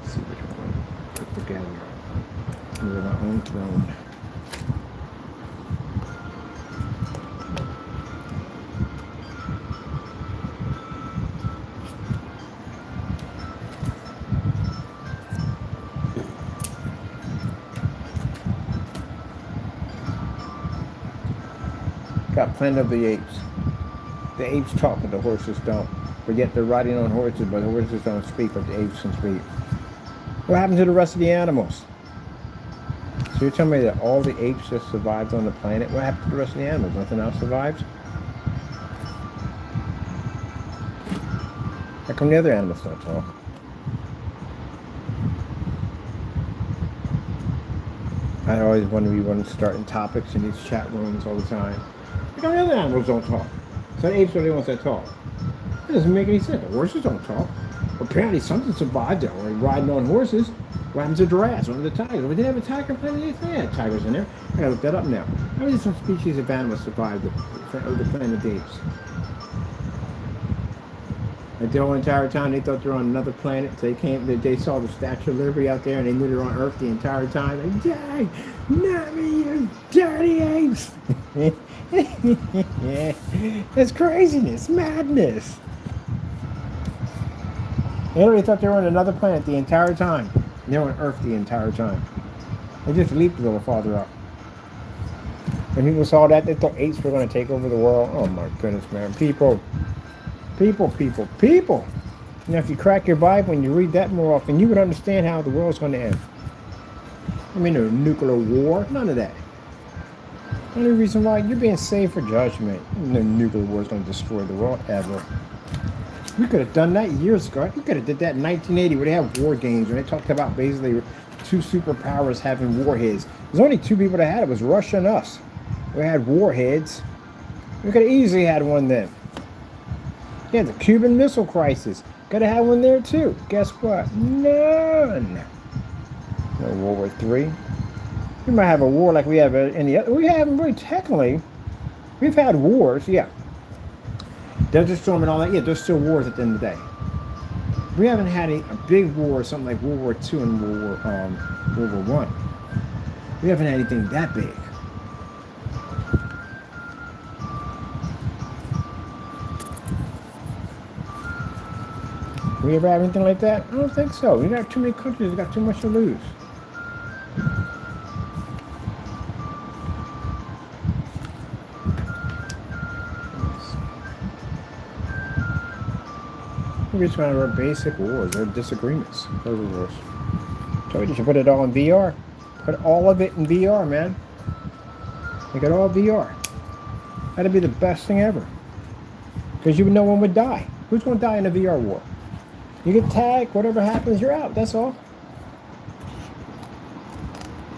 Let's see which one to put together. Build our own throne. Got Planet of the Apes. The apes talk, but the horses don't. But yet they're riding on horses, but the horses don't speak, but the apes can speak. What happened to the rest of the animals? So you're telling me that all the apes just survived on the planet? What happened to the rest of the animals? Nothing else survived? How come the other animals don't talk? I always wonder, we want to start in topics in these chat rooms all the time. How come the other animals don't talk? So the apes are the ones that talk. It doesn't make any sense. The horses don't talk. Apparently something survived there. Or riding on horses. What happens to giraffes? What happened to tigers? We didn't have a tiger Planet of the Apes. They had tigers in there. I gotta look that up now. How many different species of animals survived the Planet of the Apes? Like the whole entire time they thought they were on another planet. So they saw the Statue of Liberty out there and they knew they were on Earth the entire time. Like, dang, not me, you dirty apes. It's craziness, madness. They literally thought they were on another planet the entire time. And they were on Earth the entire time. They just leaped a little farther up. When people saw that, they thought apes were going to take over the world. Oh my goodness, man. People. Now, if you crack your Bible and you read that more often, you would understand how the world's going to end. I mean, a nuclear war, none of that. The only reason why you're being saved for judgment. No nuclear war is going to destroy the world ever. We could have done that years ago. We could have did that in 1980 where they had war games, when they talked about basically two superpowers having warheads. There's only two people that had it. It was Russia and us. We had warheads. We could have easily had one then. Yeah, the Cuban Missile Crisis. Could have had one there too. Guess what? None. No World War III. We might have a war like we have any other. We haven't really technically. We've had wars, yeah. Desert Storm and all that, yeah, there's still wars at the end of the day. We haven't had a big war, something like World War II and World War I. We haven't had anything that big. We ever have anything like that? I don't think so. We got too many countries that got too much to lose. We're just one of our basic wars, our disagreements over wars. Told you should put it all in VR. Put all of it in VR, man. Make it all VR. That'd be the best thing ever. Because you would know one would die. Who's going to die in a VR war? You get tagged, whatever happens, you're out. That's all.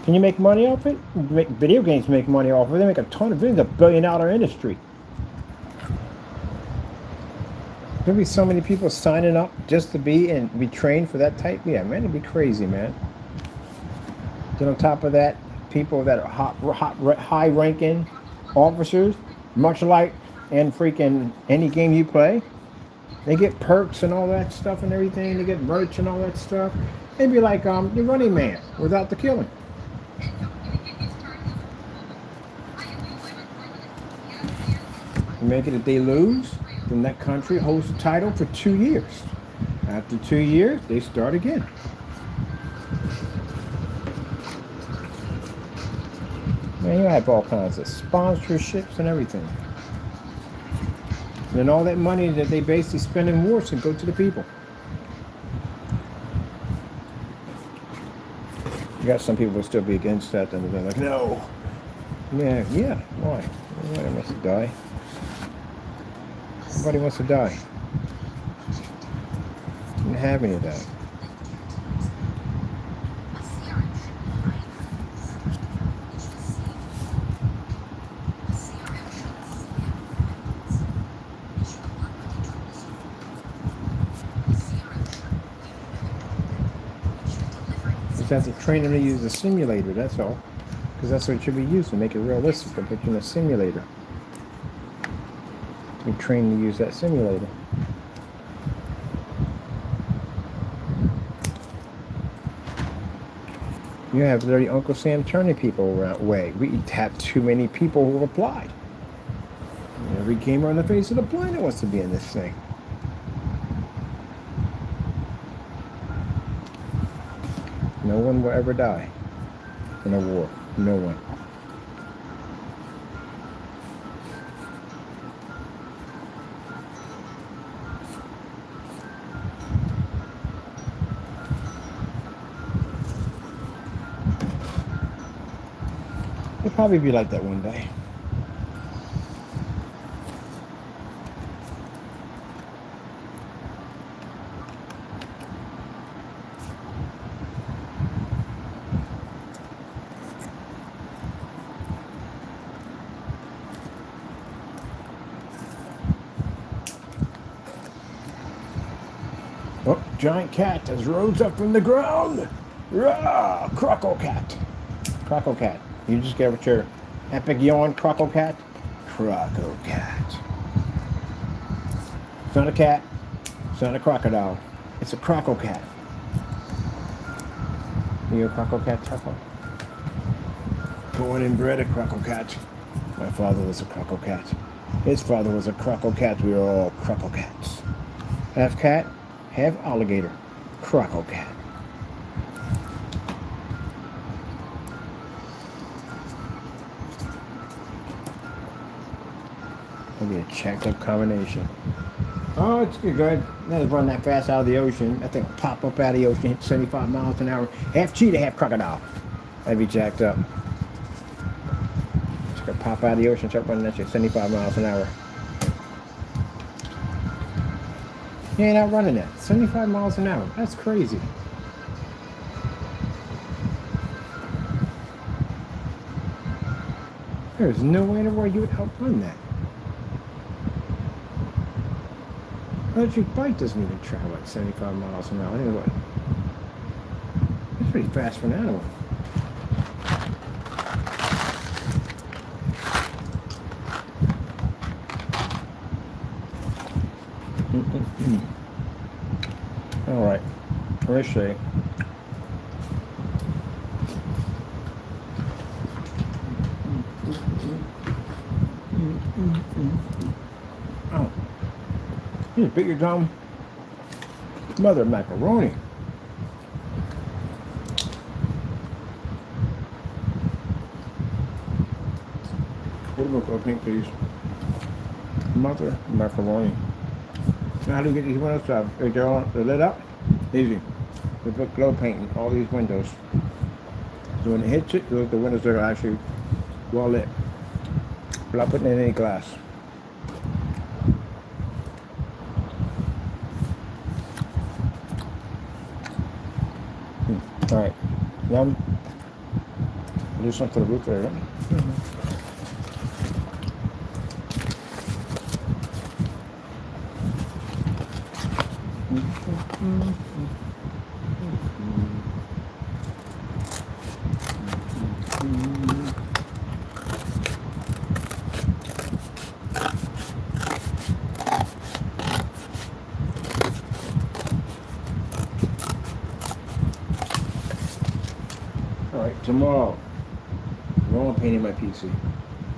Can you make money off it? Video games make money off of it. They make a ton of it. It's a billion-dollar industry. There'll be so many people signing up just to be trained for that type. Yeah, man, it'd be crazy, man. Then on top of that, people that are high-ranking officers, much like in freaking any game you play, they get perks and all that stuff and everything. They get merch and all that stuff. It'd be like your Running Man without the killing. You make it if they lose, then that country holds the title for 2 years. After 2 years, they start again. Man, you have all kinds of sponsorships and everything. And then all that money that they basically spend in wars can go to the people. You got some people who still be against that, and they're like, no. Yeah, why? Nobody wants to die. Nobody wants to die. You don't have any of that. Have to train them to use the simulator, that's all. Because that's what it should be used to make it realistic, to put you in a simulator. Be trained to use that simulator. You have literally Uncle Sam turning people around way. We have too many people who applied. Every gamer on the face of the planet wants to be in this thing. No one will ever die in a war. No one. It'll probably be like that one day. Oh, giant cat has rose up from the ground. Rah! Croco cat. Croco cat. You just gave it your epic yawn, Croco cat. Croco cat. It's not a cat. It's not a crocodile. It's a Croco cat. You a Croco cat, Tuffle? Born and bred a Croco cat. My father was a Croco cat. His father was a Croco cat. We are all Croco cats. Half cat, half alligator. Croco cat. That'd be a checked up combination. Oh, it's good. That'll run that fast out of the ocean. That thing will pop up out of the ocean, hit 75 miles an hour. Half cheetah, half crocodile. That'd be jacked up. It's gonna pop out of the ocean, start running that shit 75 miles an hour. He ain't out running that. 75 miles an hour. That's crazy. There's no way in the world you would outrun that. Electric bike doesn't even travel at 75 miles an hour. Anyway, that's pretty fast for an animal. All right, let's see. Oh, you bit your dumb mother macaroni. What about go pink, please? Mother macaroni. Now how do you get these windows up? If they're all they're lit up, easy. We put glow paint in all these windows. So when it hits it, the windows are actually well lit. Without putting in any glass. All right, yum. Do something to the roof there, right? Alright, tomorrow, I'm painting my PC.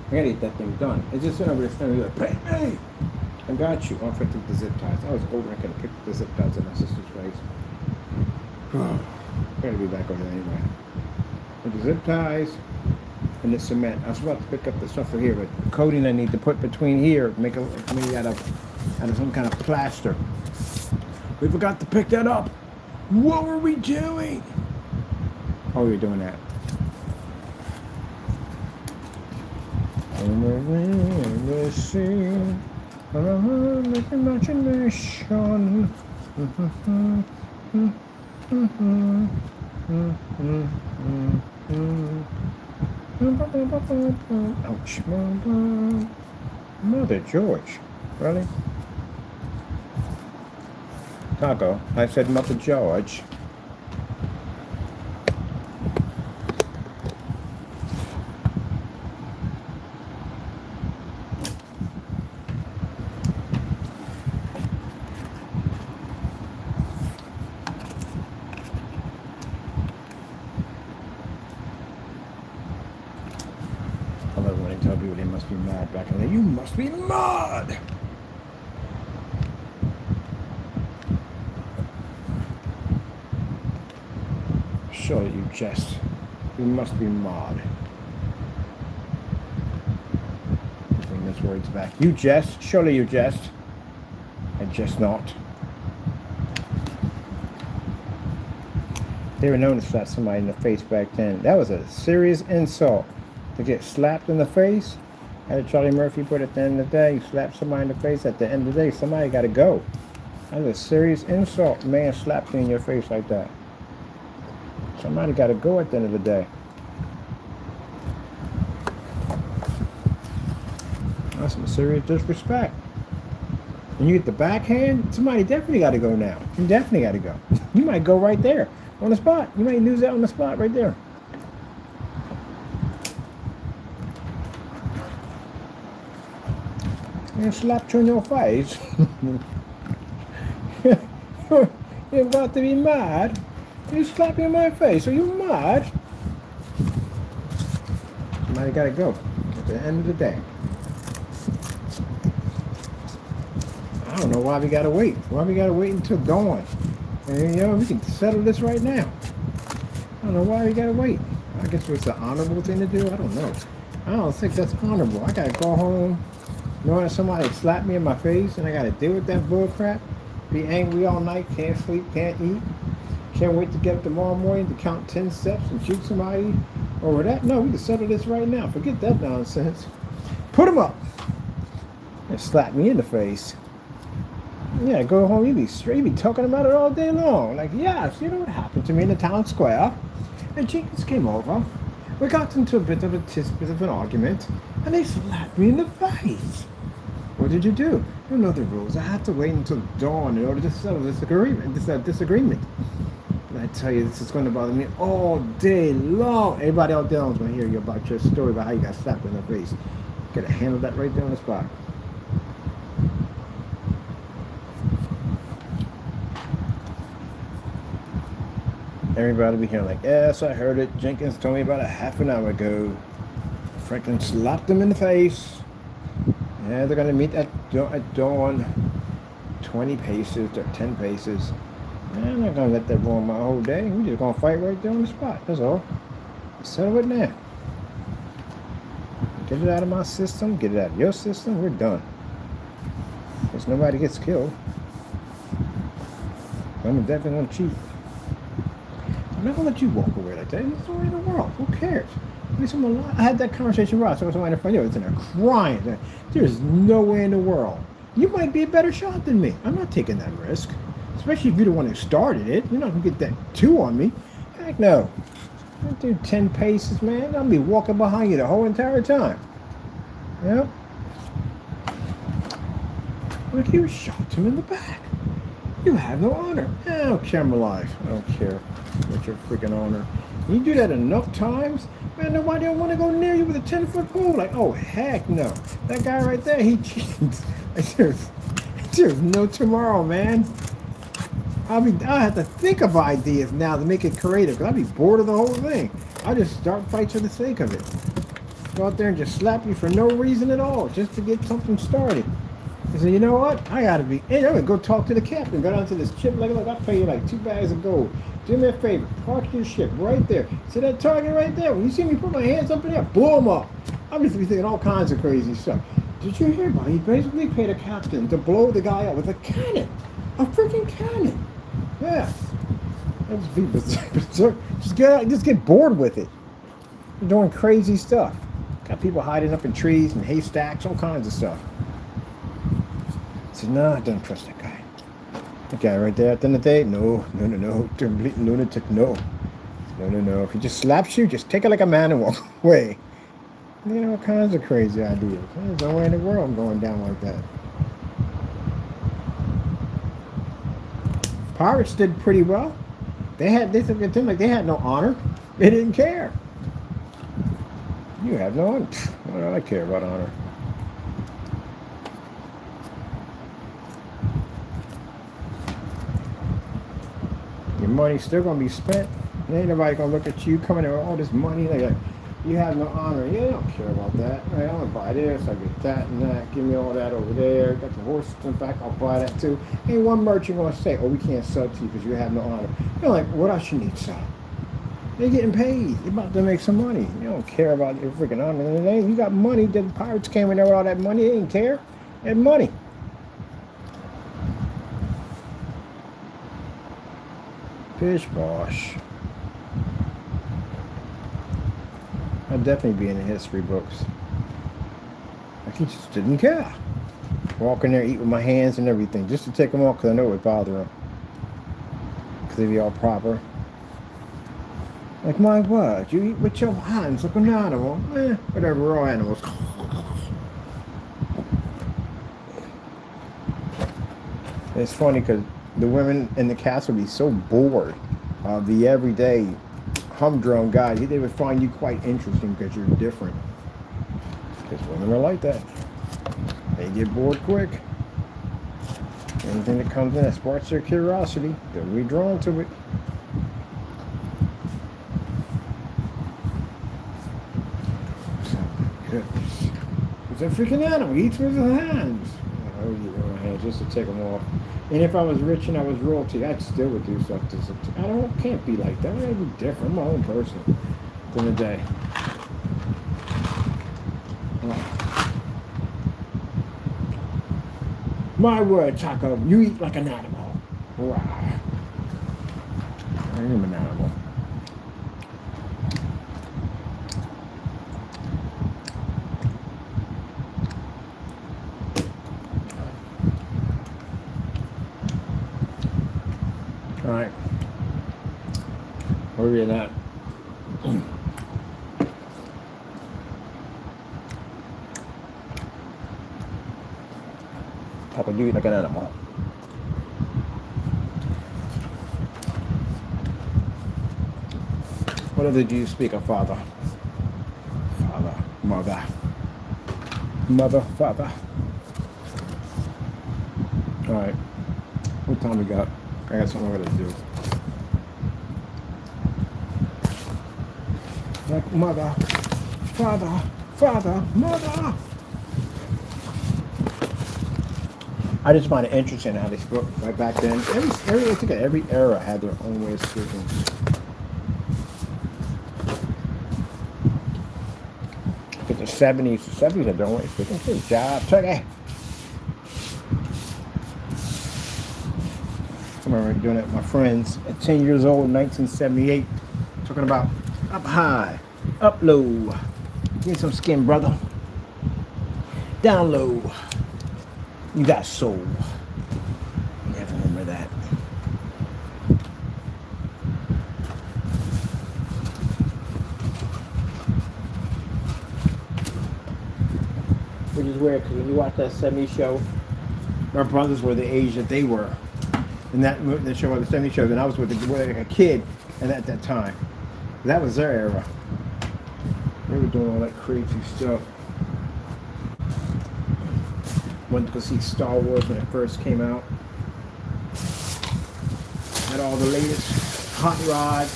I gotta get that thing done. It's just sitting over there standing there like, hey! I got you. I'm fixing the zip ties. I was over, I could have picked the zip ties in my sister's face. I gotta be back over there anyway. With the zip ties and the cement. I was about to pick up the stuff for here, but the coating I need to put between here, make it made out of some kind of plaster. We forgot to pick that up. What were we doing? Oh, you're doing that. In the sea, like imagination. Ouch. Mother George. Really? Taco. I said Mother George. I love when they tell people they must be mad back in the day. You must be mad! Surely you jest. You must be mad. Bring those words back. You jest? Surely you jest. I jest not. They were known to slap somebody in the face back then. That was a serious insult. To get slapped in the face. How did Charlie Murphy put it at the end of the day? You slap somebody in the face, at the end of the day, somebody got to go. That's a serious insult. Man slapped you in your face like that. Somebody got to go at the end of the day. That's some serious disrespect. When you get the backhand, somebody definitely got to go now. You definitely got to go. You might go right there on the spot. You might lose that on the spot right there. And slapped you in your face. You're about to be mad. You slapped me in my face. Are you mad? Somebody gotta go at the end of the day. I don't know why we gotta wait. Why we gotta wait until dawn? And we can settle this right now. I don't know why we gotta wait. I guess it's an honorable thing to do. I don't know. I don't think that's honorable. I gotta go home knowing somebody slapped me in my face and I gotta deal with that bull crap. Be angry all night, can't sleep, can't eat. Can't wait to get up tomorrow morning to count 10 steps and shoot somebody over that. No, we can settle this right now. Forget that nonsense. Put them up and slap me in the face. Yeah, go home. You be talking about it all day long. Like, yes, you know what happened to me in the town square? And Jenkins came over. We got into a bit of an argument, and they slapped me in the face. What did you do? You know the rules. I had to wait until dawn in order to settle this agreement. This disagreement. And I tell you, this is going to bother me all day long. Everybody out there is going to hear you about your story about how you got slapped in the face. Gotta handle that right there on the spot. Everybody be hearing like, yes, I heard it. Jenkins told me about a half an hour ago. Franklin slapped him in the face. Yeah, they're gonna meet at dawn. 20 paces or 10 paces. I'm not gonna let that ruin my whole day. We're just gonna fight right there on the spot. That's all. Settle it now. Get it out of my system. Get it out of your system. We're done. Because nobody gets killed. I'm definitely gonna cheat. I'm not gonna let you walk away like that. It's all in the world. Who cares? I had that conversation with Ross. I was in front of you. It's in there crying. There's no way in the world. You might be a better shot than me. I'm not taking that risk. Especially if you're the one who started it. You're not gonna get that 2 on me. Heck no. I do 10 paces, man. I'll be walking behind you the whole entire time. Yep. Like you shot him in the back. You have no honor. I don't care my life. I don't care what your freaking honor. You do that enough times, man, nobody will want to go near you with a 10-foot pole. Like, oh, heck no. That guy right there, he cheats. Like, there's no tomorrow, man. I'll have to think of ideas now to make it creative, because I'll be bored of the whole thing. I'll just start fights for the sake of it. Go out there and just slap you for no reason at all, just to get something started. I said, you know what? I gotta be. Hey, I'm gonna go talk to the captain. Go down to this ship. Like, look, I'll pay you like 2 bags of gold. Do me a favor. Park your ship right there. See that target right there? When you see me put my hands up in there, blow them up. I'm just be thinking all kinds of crazy stuff. Did you hear about it? He basically paid a captain to blow the guy up with a cannon. A freaking cannon. Yeah. Let's be berserk. Just get bored with it. You're doing crazy stuff. Got people hiding up in trees and haystacks, all kinds of stuff. I said, no, I don't trust that guy. That guy right there at the end of the day, no. Complete lunatic, no. No. If he just slaps you, just take it like a man and walk away. You know, all kinds of crazy ideas. There's no way in the world I'm going down like that. Pirates did pretty well. They seemed like they had no honor. They didn't care. You have no honor. What do I care about honor? Your money's still gonna be spent. There ain't nobody gonna look at you coming in with all this money. Like, you have no honor. Yeah, I don't care about that. Right, I'm gonna buy this. I get that and that. Give me all that over there. Got the horses in the back. I'll buy that too. Ain't one merchant gonna say, "Oh, we can't sell to you because you have no honor." You're like, what else you need, sell? They're getting paid. They're about to make some money. You don't care about your freaking honor. And you got money. The pirates came in there with all that money. They didn't care. They had money. Pish bosh. I'd definitely be in the history books. Like, he just didn't care. Walk in there, eat with my hands and everything, just to take them off because I know it would bother them. Because they'd be all proper. Like, my word, you eat with your hands like an animal. Whatever, we're all animals. It's funny because the women in the cast would be so bored of the everyday humdrum guy. They would find you quite interesting because you're different. Because women are like that. They get bored quick. Anything that comes in that sparks their curiosity, they'll be drawn to it. It's a freaking animal. He eats with his hands. I would eat with my hands just to take them off. And if I was rich and I was royalty, I still would do stuff to. Can't be like that. I gotta be different. I'm my own person. At the end of the day. My word, Taco, you eat like an animal. Wow. I am an animal. All right. Where are we at? I could do it like an animal. What other do you speak of, Father? Father, mother. Mother, father. All right. What time we got? I got something I gotta do. Like mother, father, father, mother. I just find it interesting how they spoke right back then. I think every era had their own way of speaking. Look at the 70s. The 70s had their own way of speaking too. Job, turkey. I remember doing it with my friends at 10 years old in 1978. Talking about up high, up low. Give me some skin, brother. Down low. You got soul. Never remember that. Which is weird because when you watch that 70s show, my brothers were the age that they were. In that show, or the 70s show, and I was with like a kid and at that time. That was their era. They were doing all that crazy stuff. Went to go see Star Wars when it first came out. Had all the latest hot rods.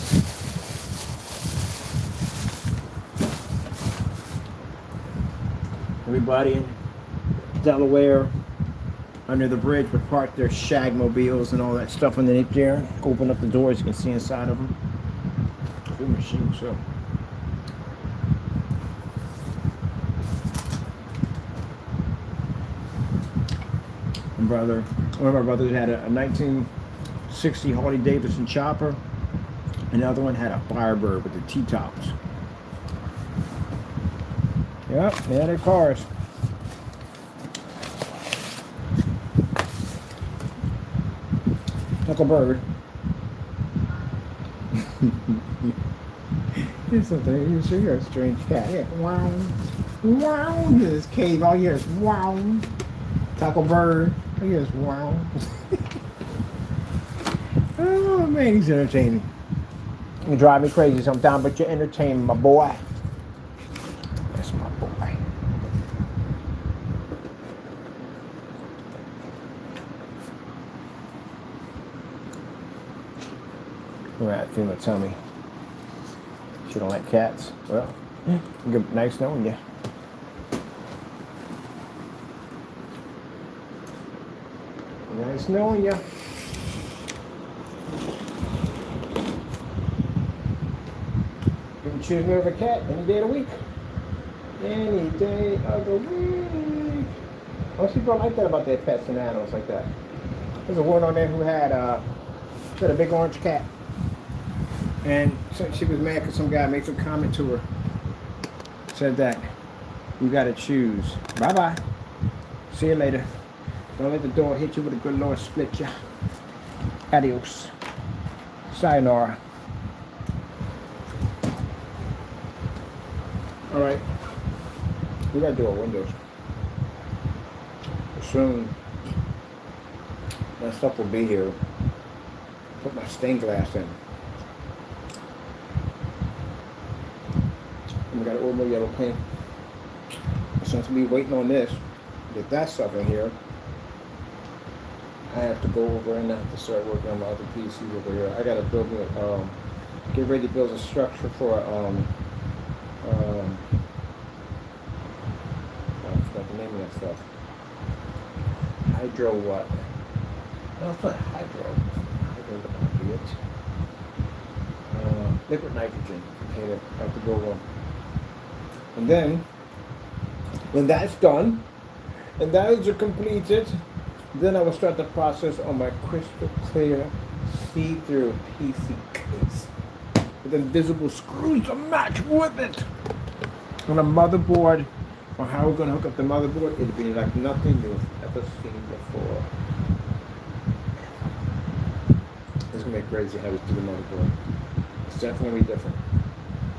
Everybody in Delaware under the bridge would park their shagmobiles and all that stuff underneath there. Open up the doors, you can see inside of them. Good machine, so. One of our brothers had a 1960 Harley Davidson chopper. Another one had a Firebird with the T-tops. Yep, they had their cars. Uncle Bird. Here's something. You're a strange cat. Yeah. Wow. Wow. In this cave, all you hear is wow. Taco Bird. All you hear is wow. Oh, man, he's entertaining. You drive me crazy sometimes, but you're entertaining, my boy. That's my boy. All right, Fema, tell me. She don't like cats. Well, good, nice knowing you. Nice knowing you. You can choose me over a cat any day of the week. Any day of the week. Most people don't like that about their pets and animals like that. There's a woman on there who had a big orange cat. And so she was mad because some guy made some comment to her. Said that you got to choose. Bye-bye. See you later. Don't let the door hit you with a good Lord split you. Adios. Sayonara. All right. We got to do our windows. Soon. My stuff will be here. Put my stained glass in. We got to order more yellow paint. Since we waiting on this, get that stuff in here, I have to go over and I have to start working on my other PCs over here. I got to build get ready to build a structure for I forgot the name of that stuff. Hydro what? No, it's not hydro. Hydro would not be it. Liquid nitrogen. Okay, I have to go over. And then, when that's done, and that is completed, then I will start the process on my crystal clear, see-through PC case with invisible screws to match with it. On a motherboard, or how we're going to hook up the motherboard, it'll be like nothing you've ever seen before. It's going to be crazy heavy to the motherboard. It's definitely different.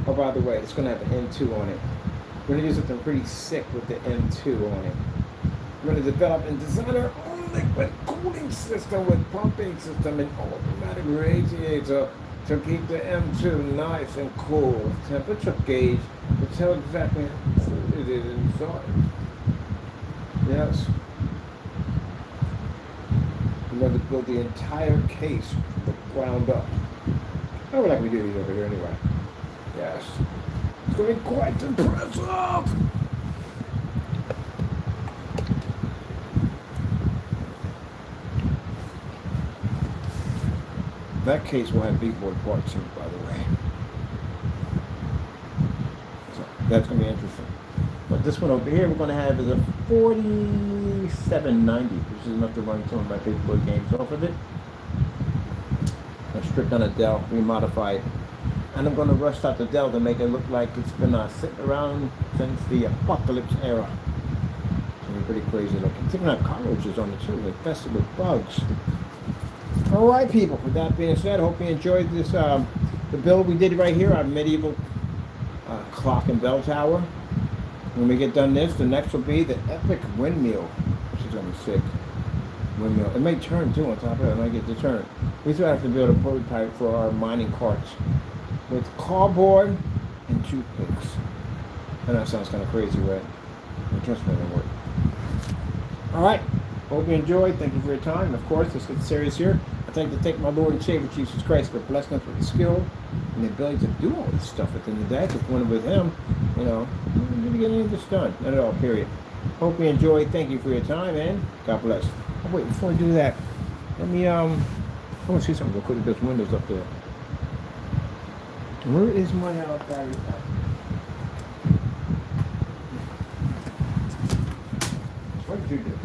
Oh, by the way, it's going to have an M2 on it. We're going to do something pretty sick with the M2 on it. We're going to develop and design our own liquid cooling system with pumping system and automatic radiator to keep the M2 nice and cool. Temperature gauge to tell exactly how cool it is inside. Yes. We're going to build the entire case from the ground up. I would like we do these over here anyway. Yes. It's going to be quite impressive. That case will have big board parts in it, by the way. So that's going to be interesting. But this one over here we're going to have is a 4790, which is enough to run some of my big board games off of it. I stripped on a Dell, remodified, and I'm going to rust out the Dell to make it look like it's been sitting around since the apocalypse era. It's going to be pretty crazy looking. It's even have cockroaches on it too, infested with bugs. All right, people. With that being said, I hope you enjoyed this. The build we did right here, our medieval clock and bell tower. When we get done this, the next will be the epic windmill, which is gonna be sick. Windmill. It may turn too on top of it. It might get to turn. We still have to build a prototype for our mining carts with cardboard and toothpicks. I know that sounds kind of crazy, right? But trust me, it'll work. All right. Hope you enjoyed. Thank you for your time. And of course, let's get serious here. I'd like to thank my Lord and Savior Jesus Christ for blessing us with the skill and the ability to do all this stuff at the end of the day. If one with Him, you know, we're going to get any of this done. Not at all, period. Hope you enjoyed. Thank you for your time, and God bless. Oh, wait, before I do that, let me, I want to see something real quick with those windows up there. Where is my battery pack? What did you do?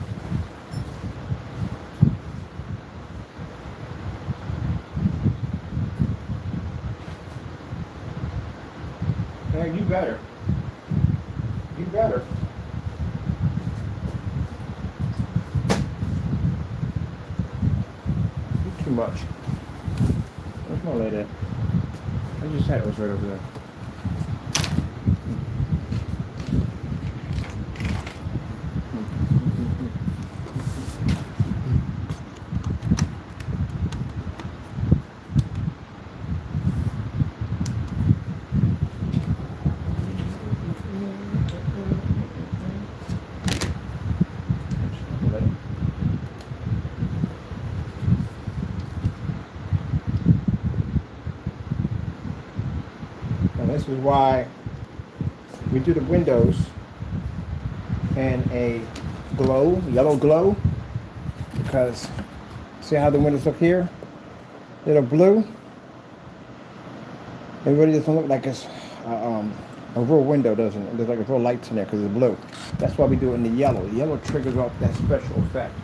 Yeah, you better. You better. Too much. Where's my lid at? I just had it was right over there. This is why we do the windows in a glow, yellow glow, because see how the windows look here? They're blue. It really doesn't look like it's a real window, doesn't it? There's like a real lights in there because it's blue. That's why we do it in the yellow. The yellow triggers off that special effect.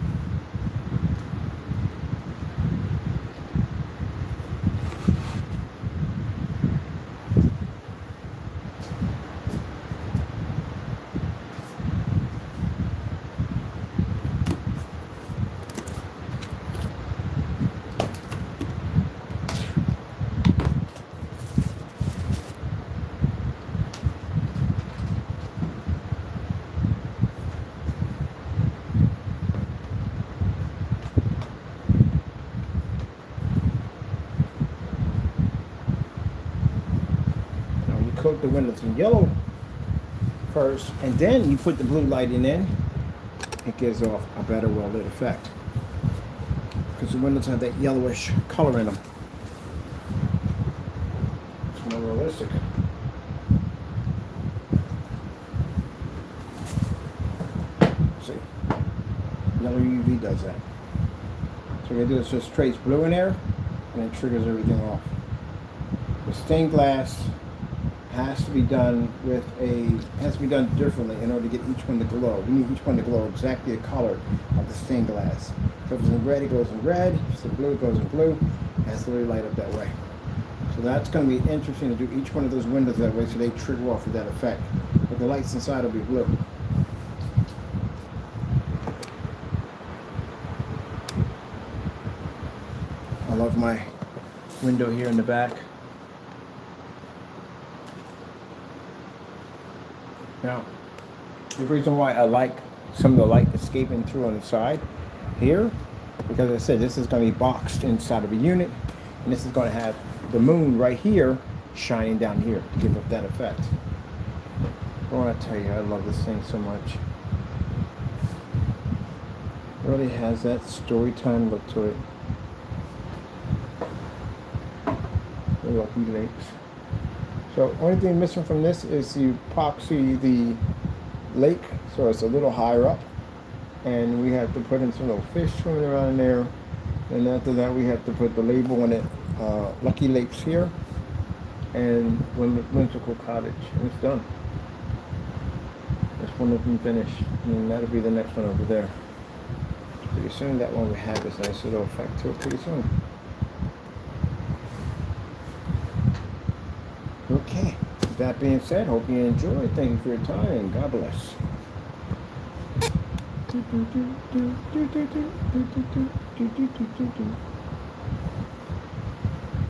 Coat the windows in yellow first, and then you put the blue lighting in. It gives off a better well-lit effect because the windows have that yellowish color in them. It's more realistic. See, yellow UV does that. So what I do is just trace blue in there, and it triggers everything off. The stained glass has to be done differently in order to get each one to glow. We need each one to glow exactly the color of the stained glass. So if it's in red, it goes in red. If it's in blue, it goes in blue. It has to really light up that way. So that's going to be interesting to do each one of those windows that way so they trigger off with that effect. But the lights inside will be blue. I love my window here in the back. Now, the reason why I like some of the light escaping through on the side here, because I said this is going to be boxed inside of a unit, and this is going to have the moon right here shining down here to give it that effect. I want to tell you, I love this thing so much. It really has that story time look to it. The Lucky Lakes. So only thing missing from this is you epoxy the lake, so it's a little higher up, and we have to put in some little fish swimming around in there, and after that we have to put the label on it, Lucky Lakes here, and Whimsical Cottage, and it's done. This one has been finished, and that'll be the next one over there. Pretty soon that one will have this nice little effect to it pretty soon. Okay, with that being said, hope you enjoyed. Thank you for your time, and God bless.